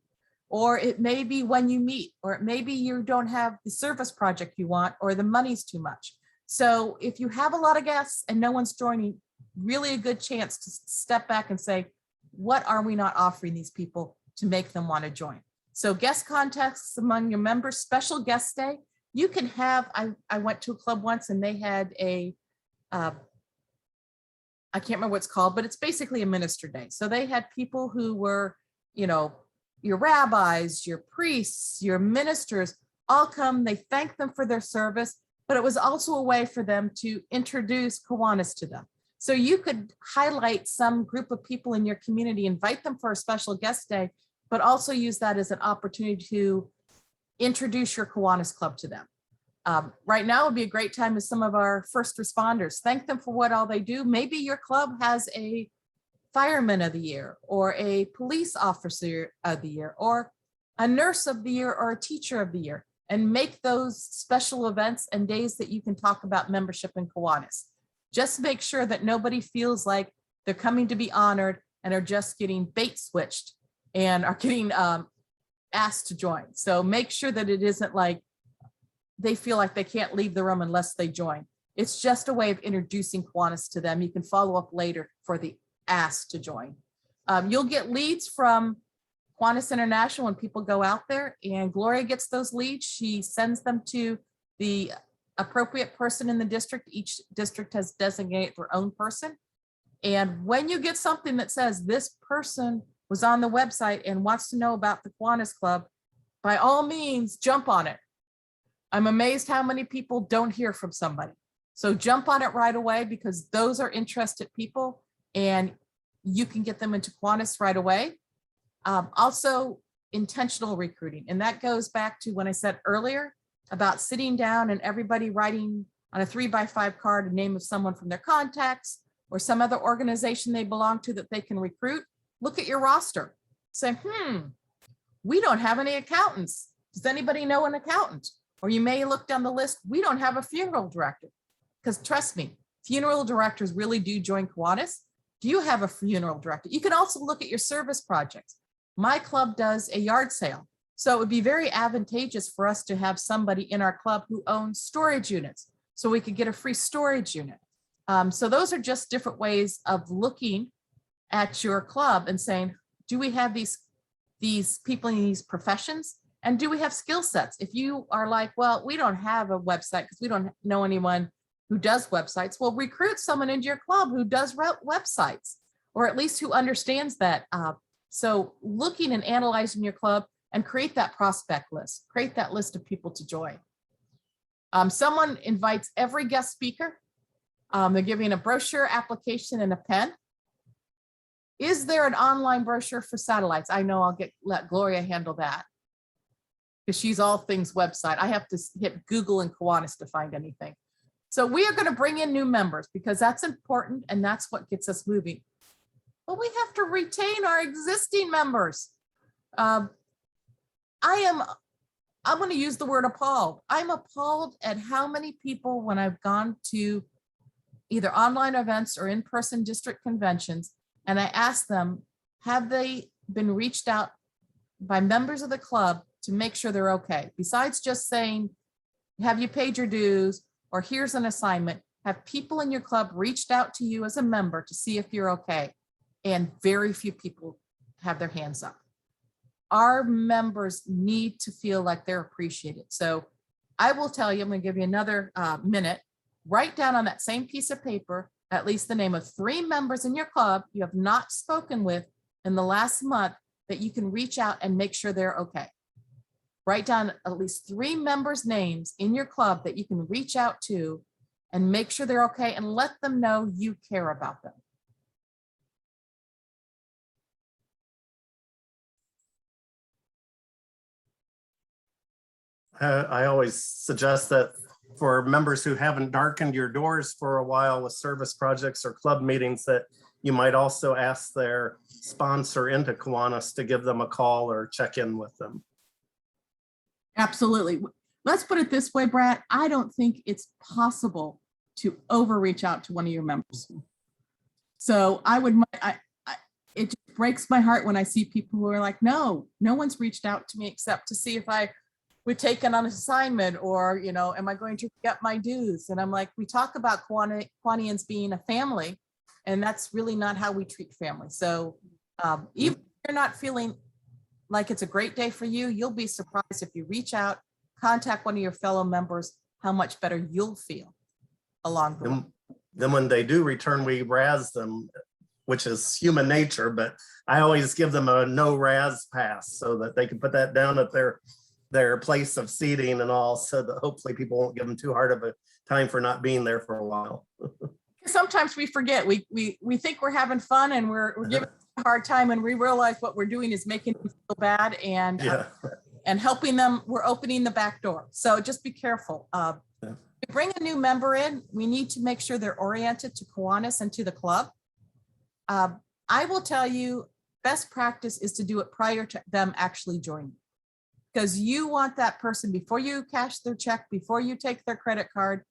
or it may be when you meet, or it may be you don't have the service project you want, or the money's too much. So if you have a lot of guests and no one's joining, really a good chance to step back and say, what are we not offering these people to make them want to join? So guest contests among your members, special guest day. You can have, I went to a club once and they had a, I can't remember what it's called, but it's basically a minister day. So they had people who were, your rabbis, your priests, your ministers, all come, they thank them for their service, but it was also a way for them to introduce Kiwanis to them. So you could highlight some group of people in your community, invite them for a special guest day, but also use that as an opportunity to introduce your Kiwanis club to them. Right now would be a great time with some of our first responders. Thank them for what all they do. Maybe your club has a fireman of the year, or a police officer of the year, or a nurse of the year, or a teacher of the year, and make those special events and days that you can talk about membership in Kiwanis. Just make sure that nobody feels like they're coming to be honored and are just getting bait switched and are getting asked to join. So make sure that it isn't like they feel like they can't leave the room unless they join. It's just a way of introducing Kiwanis to them. You can follow up later for the ask to join. You'll get leads from Kiwanis International when people go out there, and Gloria gets those leads. She sends them to the appropriate person in the district. Each district has designated their own person. And when you get something that says this person was on the website and wants to know about the Kiwanis Club, by all means, jump on it. I'm amazed how many people don't hear from somebody. So jump on it right away, because those are interested people and you can get them into Kiwanis right away. Also, intentional recruiting. And that goes back to when I said earlier about sitting down and everybody writing on a 3x5 card a name of someone from their contacts or some other organization they belong to that they can recruit. Look at your roster. Say, we don't have any accountants. Does anybody know an accountant? Or you may look down the list, we don't have a funeral director. Because trust me, funeral directors really do join Kiwanis. Do you have a funeral director? You can also look at your service projects. My club does a yard sale. So it would be very advantageous for us to have somebody in our club who owns storage units, so we could get a free storage unit. So those are just different ways of looking at your club and saying, do we have these people in these professions? And do we have skill sets? If you are like, well, we don't have a website because we don't know anyone who does websites, well, recruit someone into your club who does websites, or at least who understands that. So looking and analyzing your club, and create that prospect list, create that list of people to join. Someone invites every guest speaker. They're giving a brochure, application, and a pen. Is there an online brochure for satellites? I know I'll let Gloria handle that, because she's all things website. I have to hit Google and Kiwanis to find anything. So we are going to bring in new members because that's important and that's what gets us moving. But we have to retain our existing members. I'm going to use the word appalled. I'm appalled at how many people, when I've gone to either online events or in-person district conventions, and I ask them, have they been reached out by members of the club to make sure they're okay? Besides just saying, have you paid your dues, or here's an assignment, have people in your club reached out to you as a member to see if you're okay? And very few people have their hands up. our members need to feel like they're appreciated. So I will tell you, I'm going to give you another minute. Write down on that same piece of paper at least the name of 3 members in your club you have not spoken with in the last month that you can reach out and make sure they're okay. Write down at least 3 members' names in your club that you can reach out to and make sure they're okay and let them know you care about them. I always suggest that for members who haven't darkened your doors for a while with service projects or club meetings, that you might also ask their sponsor into Kiwanis to give them a call or check in with them. Absolutely. Let's put it this way, Brad. I don't think it's possible to overreach out to one of your members. So it just breaks my heart when I see people who are like, no one's reached out to me except to see if I would take on an assignment, or, am I going to get my dues? And I'm like, we talk about Kiwanians being a family, and that's really not how we treat family. So even if you're not feeling like it's a great day for you, you'll be surprised if you reach out, contact one of your fellow members, how much better you'll feel along the way. Then when they do return, we razz them, which is human nature, but I always give them a no razz pass so that they can put that down at their place of seating and all, so that hopefully people won't give them too hard of a time for not being there for a while. Sometimes we forget, we think we're having fun and we're giving a hard time, and we realize what we're doing is making them feel bad and and helping them. We're opening the back door. So just be careful. To bring a new member in, we need to make sure they're oriented to Kiwanis and to the club. I will tell you, best practice is to do it prior to them actually joining, because you want that person, before you cash their check, before you take their credit card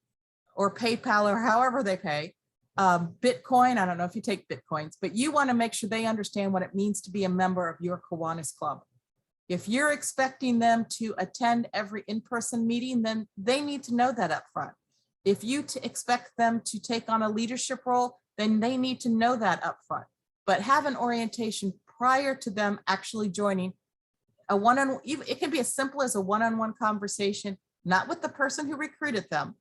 or PayPal or however they pay, Bitcoin, I don't know if you take Bitcoins, but you want to make sure they understand what it means to be a member of your Kiwanis club. If you're expecting them to attend every in-person meeting, then they need to know that up front. If you expect them to take on a leadership role, then they need to know that up front. But have an orientation prior to them actually joining. It can be as simple as a one-on-one conversation, not with the person who recruited them,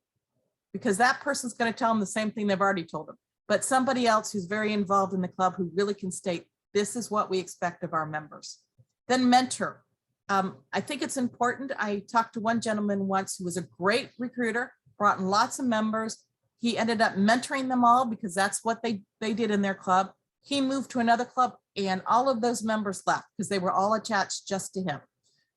because that person's going to tell them the same thing they've already told them, but somebody else who's very involved in the club who really can state, this is what we expect of our members. Then mentor. I think it's important. I talked to one gentleman once who was a great recruiter, brought in lots of members. He ended up mentoring them all because that's what they did in their club. He moved to another club and all of those members left because they were all attached just to him.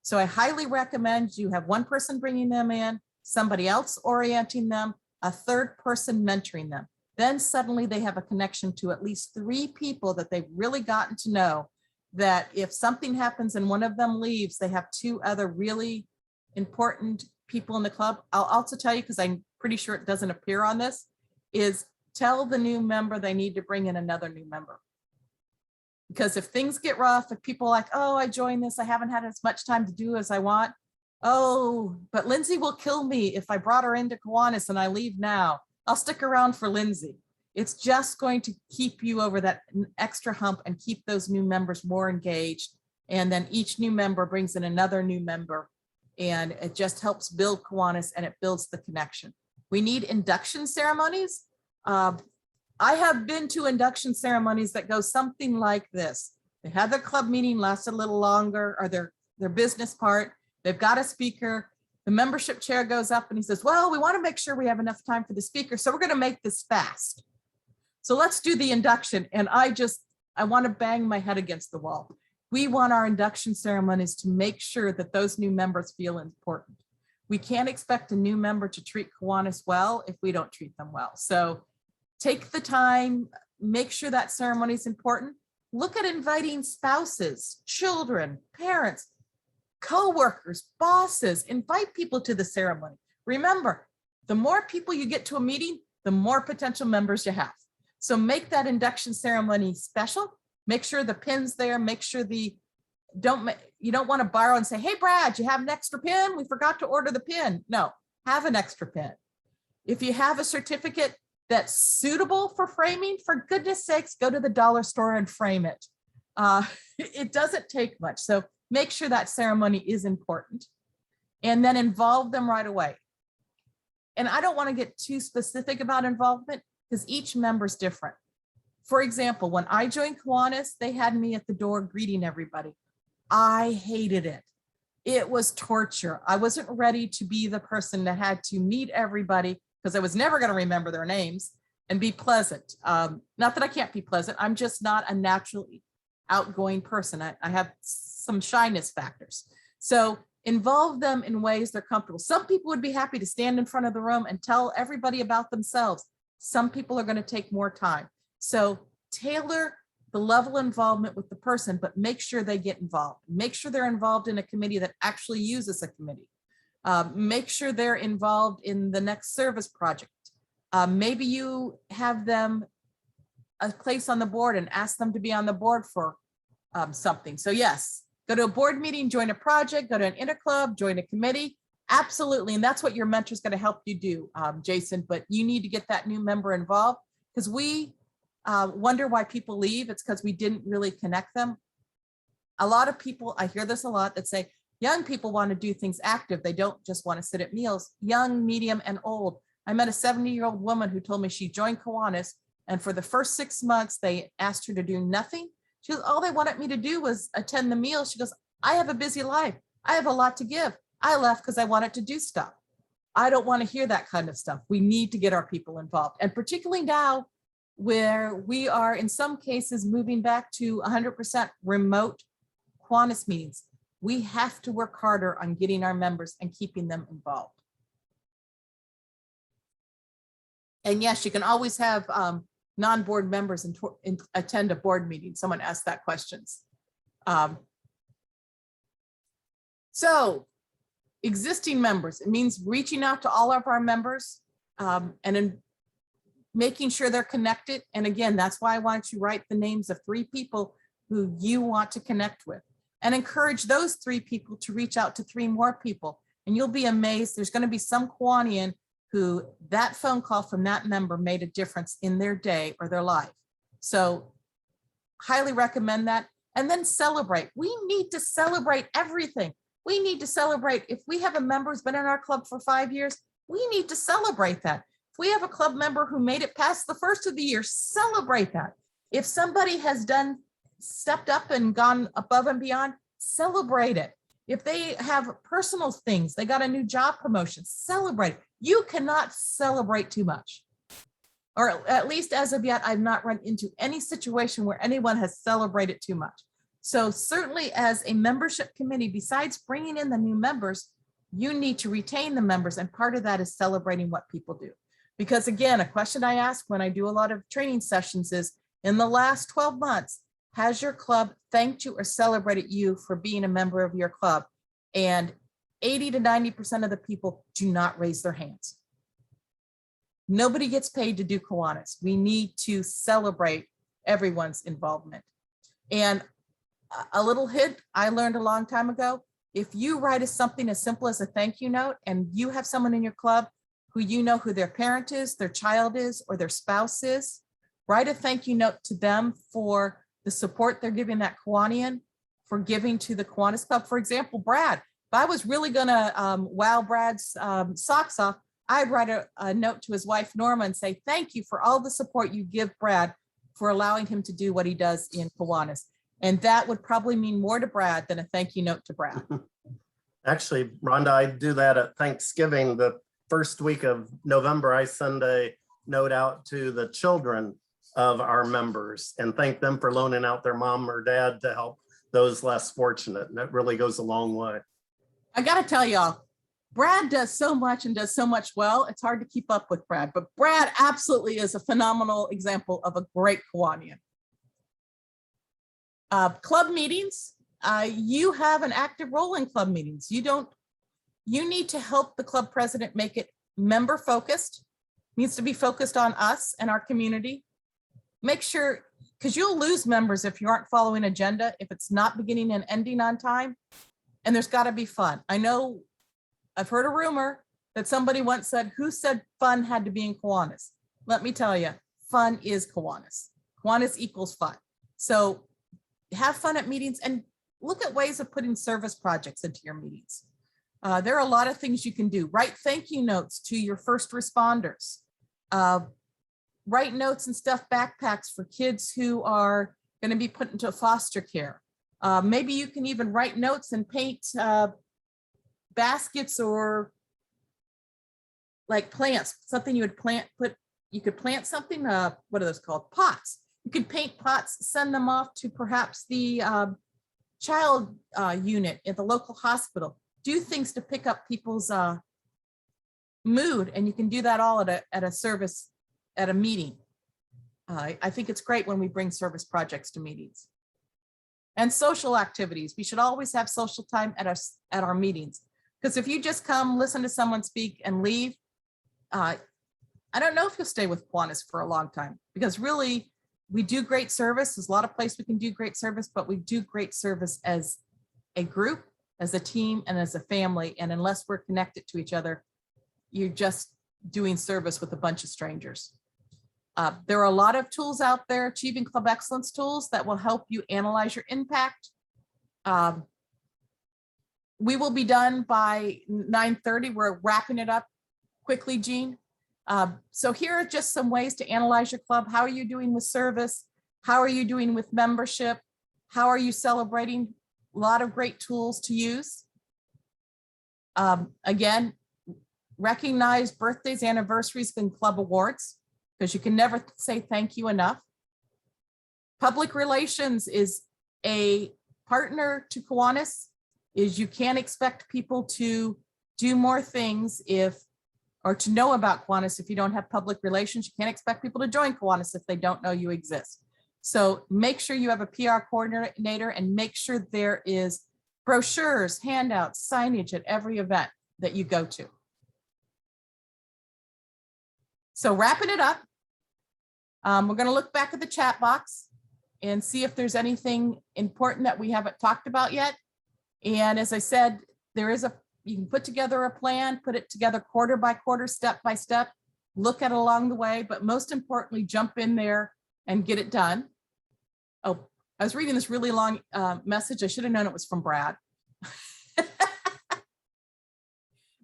So I highly recommend you have one person bringing them in, somebody else orienting them, a third person mentoring them. Then suddenly they have a connection to at least 3 people that they've really gotten to know, that if something happens and one of them leaves, they have 2 other really important people in the club. I'll also tell you, because I'm pretty sure it doesn't appear on this, is tell the new member they need to bring in another new member. Because if things get rough, if people are like, oh, I joined this, I haven't had as much time to do as I want. Oh, but Lindsay will kill me if I brought her into Kiwanis and I leave now. I'll stick around for Lindsay. It's just going to keep you over that extra hump and keep those new members more engaged. And then each new member brings in another new member, and it just helps build Kiwanis and it builds the connection. We need induction ceremonies. I have been to induction ceremonies that go something like this. They had their club meeting, lasted a little longer, or their business part. They've got a speaker. The membership chair goes up and he says, well, we want to make sure we have enough time for the speaker, so we're going to make this fast. So let's do the induction. And I want to bang my head against the wall. We want our induction ceremonies to make sure that those new members feel important. We can't expect a new member to treat Kiwanis well if we don't treat them well. So take the time, make sure that ceremony is important. Look at inviting spouses, children, parents, co-workers, bosses. Invite people to the ceremony. Remember, the more people you get to a meeting, the more potential members you have. So make that induction ceremony special. Make sure the pin's there. Make sure you don't want to borrow and say, hey, Brad, you have an extra pin? We forgot to order the pin. No, have an extra pin. If you have a certificate that's suitable for framing, for goodness sakes, go to the dollar store and frame it. It doesn't take much. So make sure that ceremony is important, and then involve them right away. And I don't want to get too specific about involvement because each member is different. For example, when I joined Kiwanis, they had me at the door greeting everybody. I hated it. It was torture. I wasn't ready to be the person that had to meet everybody because I was never going to remember their names and be pleasant. Not that I can't be pleasant. I'm just not a naturally outgoing person. I have some shyness factors. So involve them in ways they're comfortable. Some people would be happy to stand in front of the room and tell everybody about themselves. Some people are going to take more time. So tailor the level of involvement with the person, but make sure they get involved. Make sure they're involved in a committee that actually uses a committee. Make sure they're involved in the next service project. Maybe you have them a place on the board and ask them to be on the board for something. So yes, go to a board meeting, join a project, go to an interclub, join a committee. Absolutely. And that's what your mentor is going to help you do, Jason, but you need to get that new member involved because we wonder why people leave. It's because we didn't really connect them. A lot of people, I hear this a lot, that say young people want to do things active. They don't just want to sit at meals. Young, medium, and old. I met a 70-year-old woman who told me she joined Kiwanis, and for the first 6 months, they asked her to do nothing. She goes, all they wanted me to do was attend the meal. She goes, I have a busy life. I have a lot to give. I left because I wanted to do stuff. I don't want to hear that kind of stuff. We need to get our people involved. And particularly now where we are in some cases moving back to 100% remote Kiwanis meetings, we have to work harder on getting our members and keeping them involved. And yes, you can always have non-board members attend a board meeting. Someone asked that questions. So existing members, it means reaching out to all of our members and in making sure they're connected. And again, that's why I want you to write the names of 3 people who you want to connect with and encourage those 3 people to reach out to 3 more people. And you'll be amazed. There's going to be some Kiwanian who that phone call from that member made a difference in their day or their life. So highly recommend that. And then celebrate. We need to celebrate everything. We need to celebrate. If we have a member who's been in our club for 5 years, we need to celebrate that. If we have a club member who made it past the first of the year, celebrate that. If somebody has stepped up and gone above and beyond, celebrate it. If they have personal things, they got a new job promotion, celebrate. You cannot celebrate too much. Or at least as of yet, I've not run into any situation where anyone has celebrated too much. So certainly as a membership committee, besides bringing in the new members, you need to retain the members. And part of that is celebrating what people do. Because again, a question I ask when I do a lot of training sessions is, in the last 12 months, has your club thanked you or celebrated you for being a member of your club? And 80 to 90% of the people do not raise their hands. Nobody gets paid to do Kiwanis. We need to celebrate everyone's involvement. And a little hint I learned a long time ago, if you write something as simple as a thank you note and you have someone in your club who you know who their parent is, their child is, or their spouse is, write a thank you note to them for the support they're giving that Kiwanian, for giving to the Kiwanis Club. For example, Brad, if I was really gonna wow Brad's socks off, I'd write a note to his wife, Norma, and say, thank you for all the support you give Brad for allowing him to do what he does in Kiwanis. And that would probably mean more to Brad than a thank you note to Brad. Actually, Rhonda, I do that at Thanksgiving. The first week of November, I send a note out to the children of our members and thank them for loaning out their mom or dad to help those less fortunate. And it really goes a long way. I got to tell y'all, Brad does so much and does so much well. It's hard to keep up with Brad, but Brad absolutely is a phenomenal example of a great Kiwanian. Club meetings, you have an active role in club meetings. You need to help the club president make it member focused, needs to be focused on us and our community. Make sure, because you'll lose members if you aren't following agenda, if it's not beginning and ending on time, and there's got to be fun. I know I've heard a rumor that somebody once said, who said fun had to be in Kiwanis? Let me tell you, fun is Kiwanis. Kiwanis equals fun. So have fun at meetings and look at ways of putting service projects into your meetings. There are a lot of things you can do. Write thank you notes to your first responders. Write notes and stuff backpacks for kids who are going to be put into foster care. Maybe you can even write notes and paint baskets or like plants, something you would plant, you could plant something, what are those called? Pots. You could paint pots, send them off to perhaps the child unit at the local hospital. Do things to pick up people's mood, and you can do that all at a service, at a meeting. I think it's great when we bring service projects to meetings. And social activities. We should always have social time at our meetings. Because if you just come, listen to someone speak and leave, I don't know if you'll stay with Kiwanis for a long time, because really we do great service. There's a lot of places we can do great service, but we do great service as a group, as a team, and as a family. And unless we're connected to each other, you're just doing service with a bunch of strangers. There are a lot of tools out there, Achieving Club Excellence tools, that will help you analyze your impact. We will be done by 9:30. We're wrapping it up quickly, Jean. So here are just some ways to analyze your club. How are you doing with service? How are you doing with membership? How are you celebrating? A lot of great tools to use. Again, recognize birthdays, anniversaries, and club awards, because you can never say thank you enough. Public relations is a partner to Kiwanis. Is you can't expect people to do more things or to know about Kiwanis if you don't have public relations. You can't expect people to join Kiwanis if they don't know you exist. So make sure you have a PR coordinator, and make sure there is brochures, handouts, signage at every event that you go to. So wrapping it up, we're going to look back at the chat box and see if there's anything important that we haven't talked about yet. And as I said, you can put together a plan, put it together quarter by quarter, step by step, look at it along the way, but most importantly, jump in there and get it done. Oh, I was reading this really long message. I should have known it was from Brad.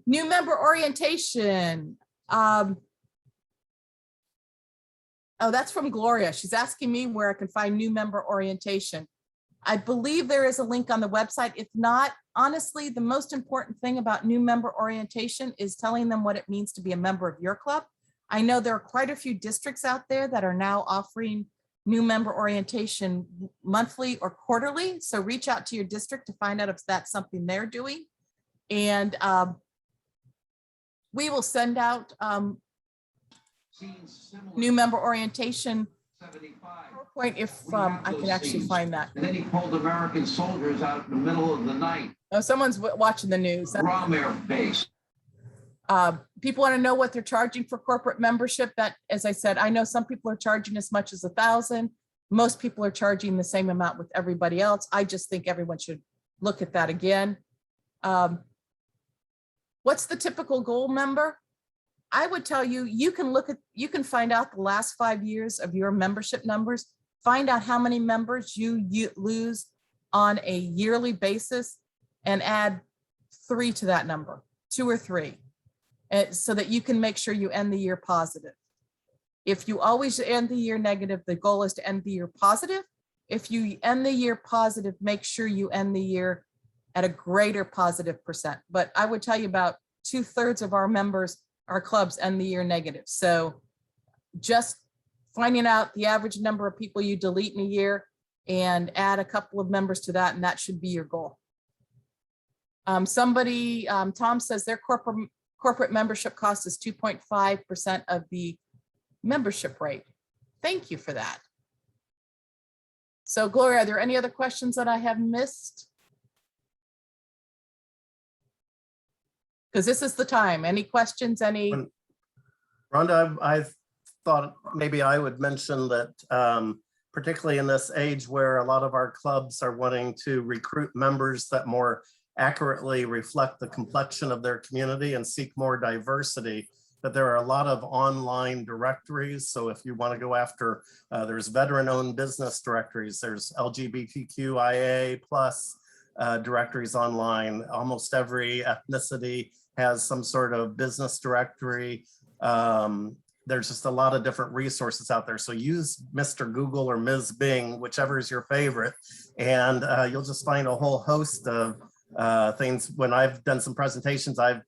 New member orientation. Oh, that's from Gloria. She's asking me where I can find new member orientation. I believe there is a link on the website. If not, honestly, the most important thing about new member orientation is telling them what it means to be a member of your club. I know there are quite a few districts out there that are now offering new member orientation monthly or quarterly. So reach out to your district to find out if that's something they're doing. And we will send out new member orientation PowerPoint if I can actually find that. And then he pulled American soldiers out in the middle of the night. Oh, someone's watching the news. Raw air base. People want to know what they're charging for corporate membership. That, as I said, I know some people are charging as much as $1,000. Most people are charging the same amount with everybody else. I just think everyone should look at that again. What's the typical gold member? I would tell you, you can find out the last 5 years of your membership numbers, find out how many members you lose on a yearly basis, and add 3 to that number, 2 or 3, so that you can make sure you end the year positive. If you always end the year negative, the goal is to end the year positive. If you end the year positive, make sure you end the year at a greater positive percent. But I would tell you about 2/3 of our members, our clubs, end the year negative. So just finding out the average number of people you delete in a year and add a couple of members to that, and that should be your goal. Tom says their corporate membership cost is 2.5% of the membership rate. Thank you for that. So Gloria, are there any other questions that I have missed? Because this is the time. Any questions? Rhonda, I thought maybe I would mention that particularly in this age where a lot of our clubs are wanting to recruit members that more accurately reflect the complexion of their community and seek more diversity, that there are a lot of online directories. So if you want to go after, there's veteran-owned business directories, there's LGBTQIA+, directories online. Almost every ethnicity has some sort of business directory. There's just a lot of different resources out there. So use Mr. Google or Ms. Bing, whichever is your favorite, and you'll just find a whole host of things. When I've done some presentations, I've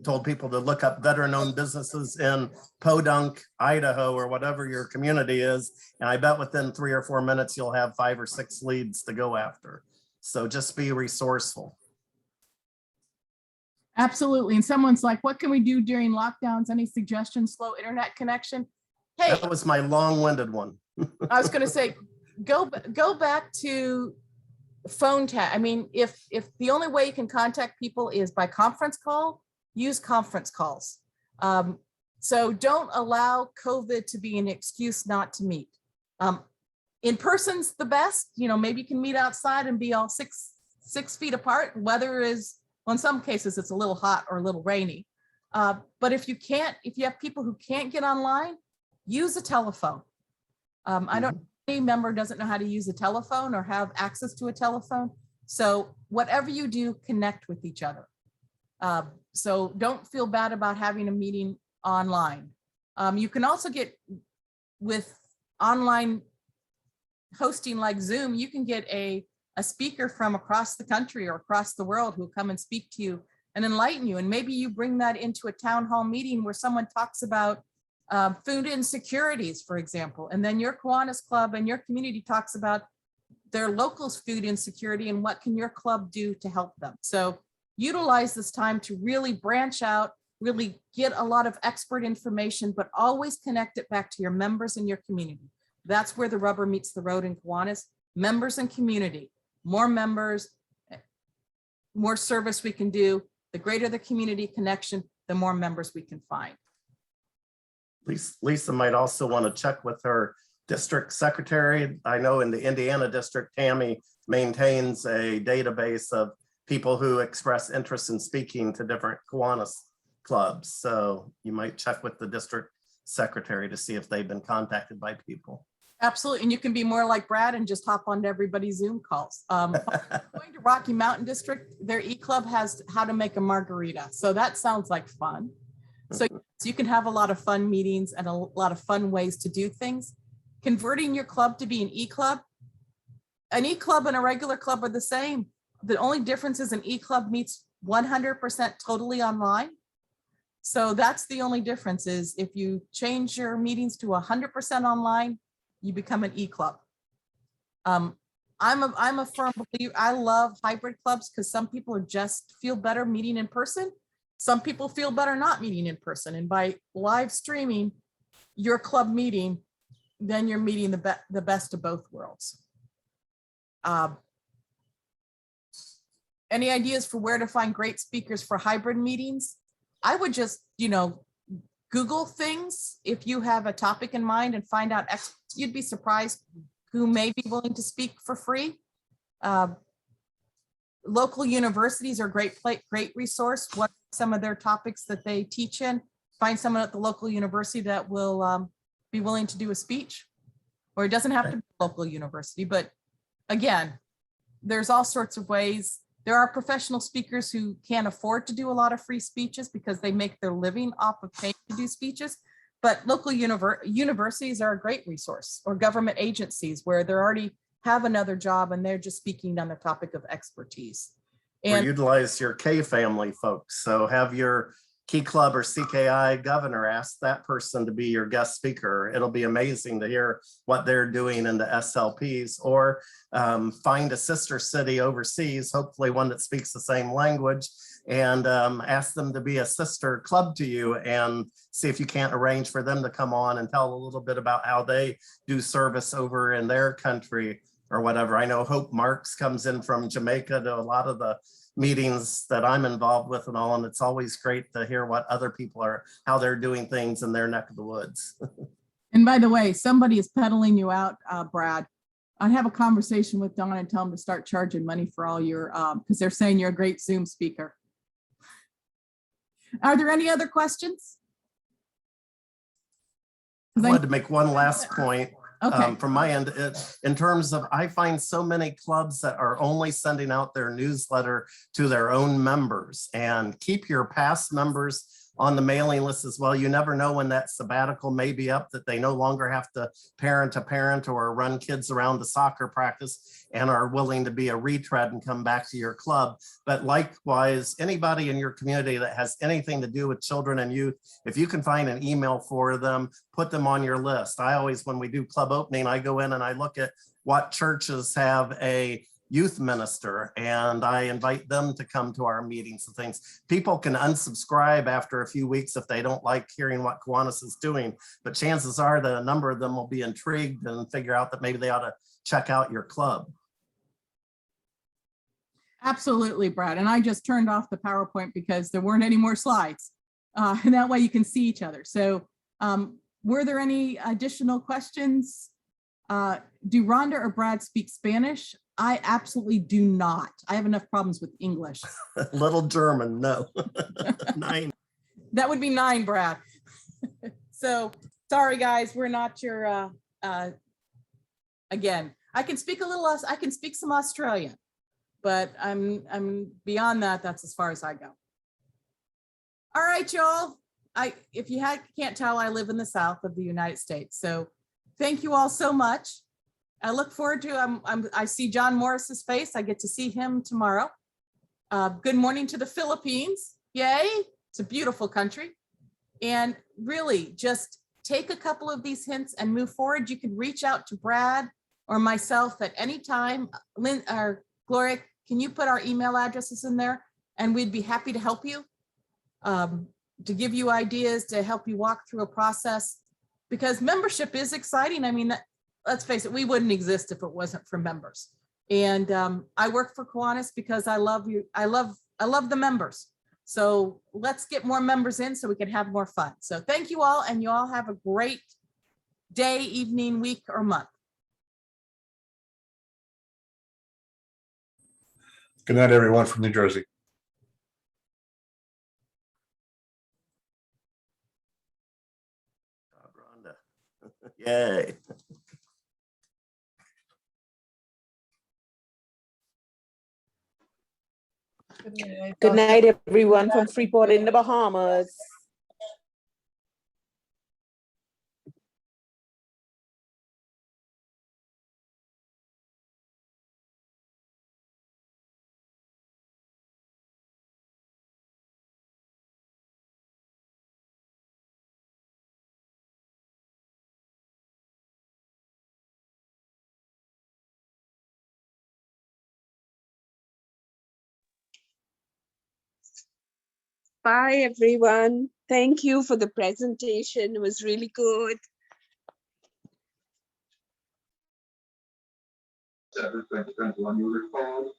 told people to look up veteran-owned businesses in Podunk, Idaho, or whatever your community is. And I bet within 3 or 4 minutes, you'll have 5 or 6 leads to go after. So just be resourceful. Absolutely. And someone's like, what can we do during lockdowns? Any suggestions? Slow internet connection? Hey, That was my long-winded one. I was going to say, go back to phone tag. I mean, if the only way you can contact people is by conference call, use conference calls. So don't allow COVID to be an excuse not to meet. In person's the best. You know, maybe you can meet outside and be all six feet apart. Weather is, well, in some cases it's a little hot or a little rainy. But if you have people who can't get online, use a telephone. I don't, any member doesn't know how to use a telephone or have access to a telephone. So whatever you do, connect with each other. So don't feel bad about having a meeting online. You can also get, with online hosting like Zoom, you can get a speaker from across the country or across the world who come and speak to you and enlighten you. And maybe you bring that into a town hall meeting where someone talks about food insecurities, for example, and then your Kiwanis club and your community talks about their locals' food insecurity and what can your club do to help them. So utilize this time to really branch out, really get a lot of expert information, but always connect it back to your members and your community. That's where the rubber meets the road in Kiwanis. Members and community, more members, more service we can do. The greater the community connection, the more members we can find. Lisa might also want to check with her district secretary. I know in the Indiana district, Tammy maintains a database of people who express interest in speaking to different Kiwanis clubs. So you might check with the district secretary to see if they've been contacted by people. Absolutely. And you can be more like Brad and just hop onto everybody's Zoom calls. Going to Rocky Mountain District, their e-club has how to make a margarita. So that sounds like fun. So you can have a lot of fun meetings and a lot of fun ways to do things. Converting your club to be an e-club and a regular club are the same. The only difference is an e-club meets 100% totally online. So that's the only difference, is if you change your meetings to 100% online, you become an e-club. I'm a firm believer. I love hybrid clubs because some people just feel better meeting in person. Some people feel better not meeting in person. And by live streaming your club meeting, then you're meeting the best of both worlds. Any ideas for where to find great speakers for hybrid meetings? I would just, Google things if you have a topic in mind and find out experts. You'd be surprised who may be willing to speak for free. Local universities are a great resource. What are some of their topics that they teach in? Find someone at the local university that will be willing to do a speech, or it doesn't have to be a local university, but again, there's all sorts of ways. There are professional speakers who can't afford to do a lot of free speeches because they make their living off of paying to do speeches. But local universities are a great resource, or government agencies where they already have another job and they're just speaking on the topic of expertise. And or utilize your K family folks. So have your Key Club or CKI governor ask that person to be your guest speaker. It'll be amazing to hear what they're doing in the SLPs, or find a sister city overseas, hopefully one that speaks the same language, and ask them to be a sister club to you and see if you can't arrange for them to come on and tell a little bit about how they do service over in their country or whatever. I know Hope Marks comes in from Jamaica to a lot of the meetings that I'm involved with and all, and it's always great to hear what other people are, how they're doing things in their neck of the woods. And by the way, somebody is peddling you out, Brad. I'd have a conversation with Don and tell him to start charging money for all your, because they're saying you're a great Zoom speaker. Are there any other questions? I wanted to make one last point. Okay. From my end, in terms of, I find so many clubs that are only sending out their newsletter to their own members, and keep your past members on the mailing list as well. You never know when that sabbatical may be up, that they no longer have to parent a parent or run kids around to soccer practice and are willing to be a retread and come back to your club. But likewise, anybody in your community that has anything to do with children and youth, if you can find an email for them, put them on your list. I always, when we do club opening, I go in and I look at what churches have a youth minister, and I invite them to come to our meetings and things. People can unsubscribe after a few weeks if they don't like hearing what Kiwanis is doing, but chances are that a number of them will be intrigued and figure out that maybe they ought to check out your club. Absolutely, Brad. And I just turned off the PowerPoint because there weren't any more slides. And that way you can see each other. So were there any additional questions? Do Rhonda or Brad speak Spanish? I absolutely do not. I have enough problems with English. Little German, no. 9. That would be 9, Brad. So sorry, guys, we're not your, again, I can speak a little, I can speak some Australian, but I'm beyond that. That's as far as I go. All right, y'all. If you can't tell, I live in the South of the United States. So thank you all so much. I look forward to, I see John Morris's face. I get to see him tomorrow. Good morning to the Philippines. Yay. It's a beautiful country. And really just take a couple of these hints and move forward. You can reach out to Brad or myself at any time. Lynn or Gloria, can you put our email addresses in there? And we'd be happy to help you, to give you ideas, to help you walk through a process, because membership is exciting. I mean, let's face it, we wouldn't exist if it wasn't for members. And I work for Kiwanis because I love you. I love the members. So let's get more members in so we can have more fun. So thank you all, and you all have a great day, evening, week, or month. Good night, everyone from New Jersey. Rhonda. Yay. Good night, everyone from Freeport in the Bahamas. Bye, everyone. Thank you for the presentation. It was really good. December 2021, you recall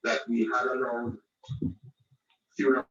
that we had around 0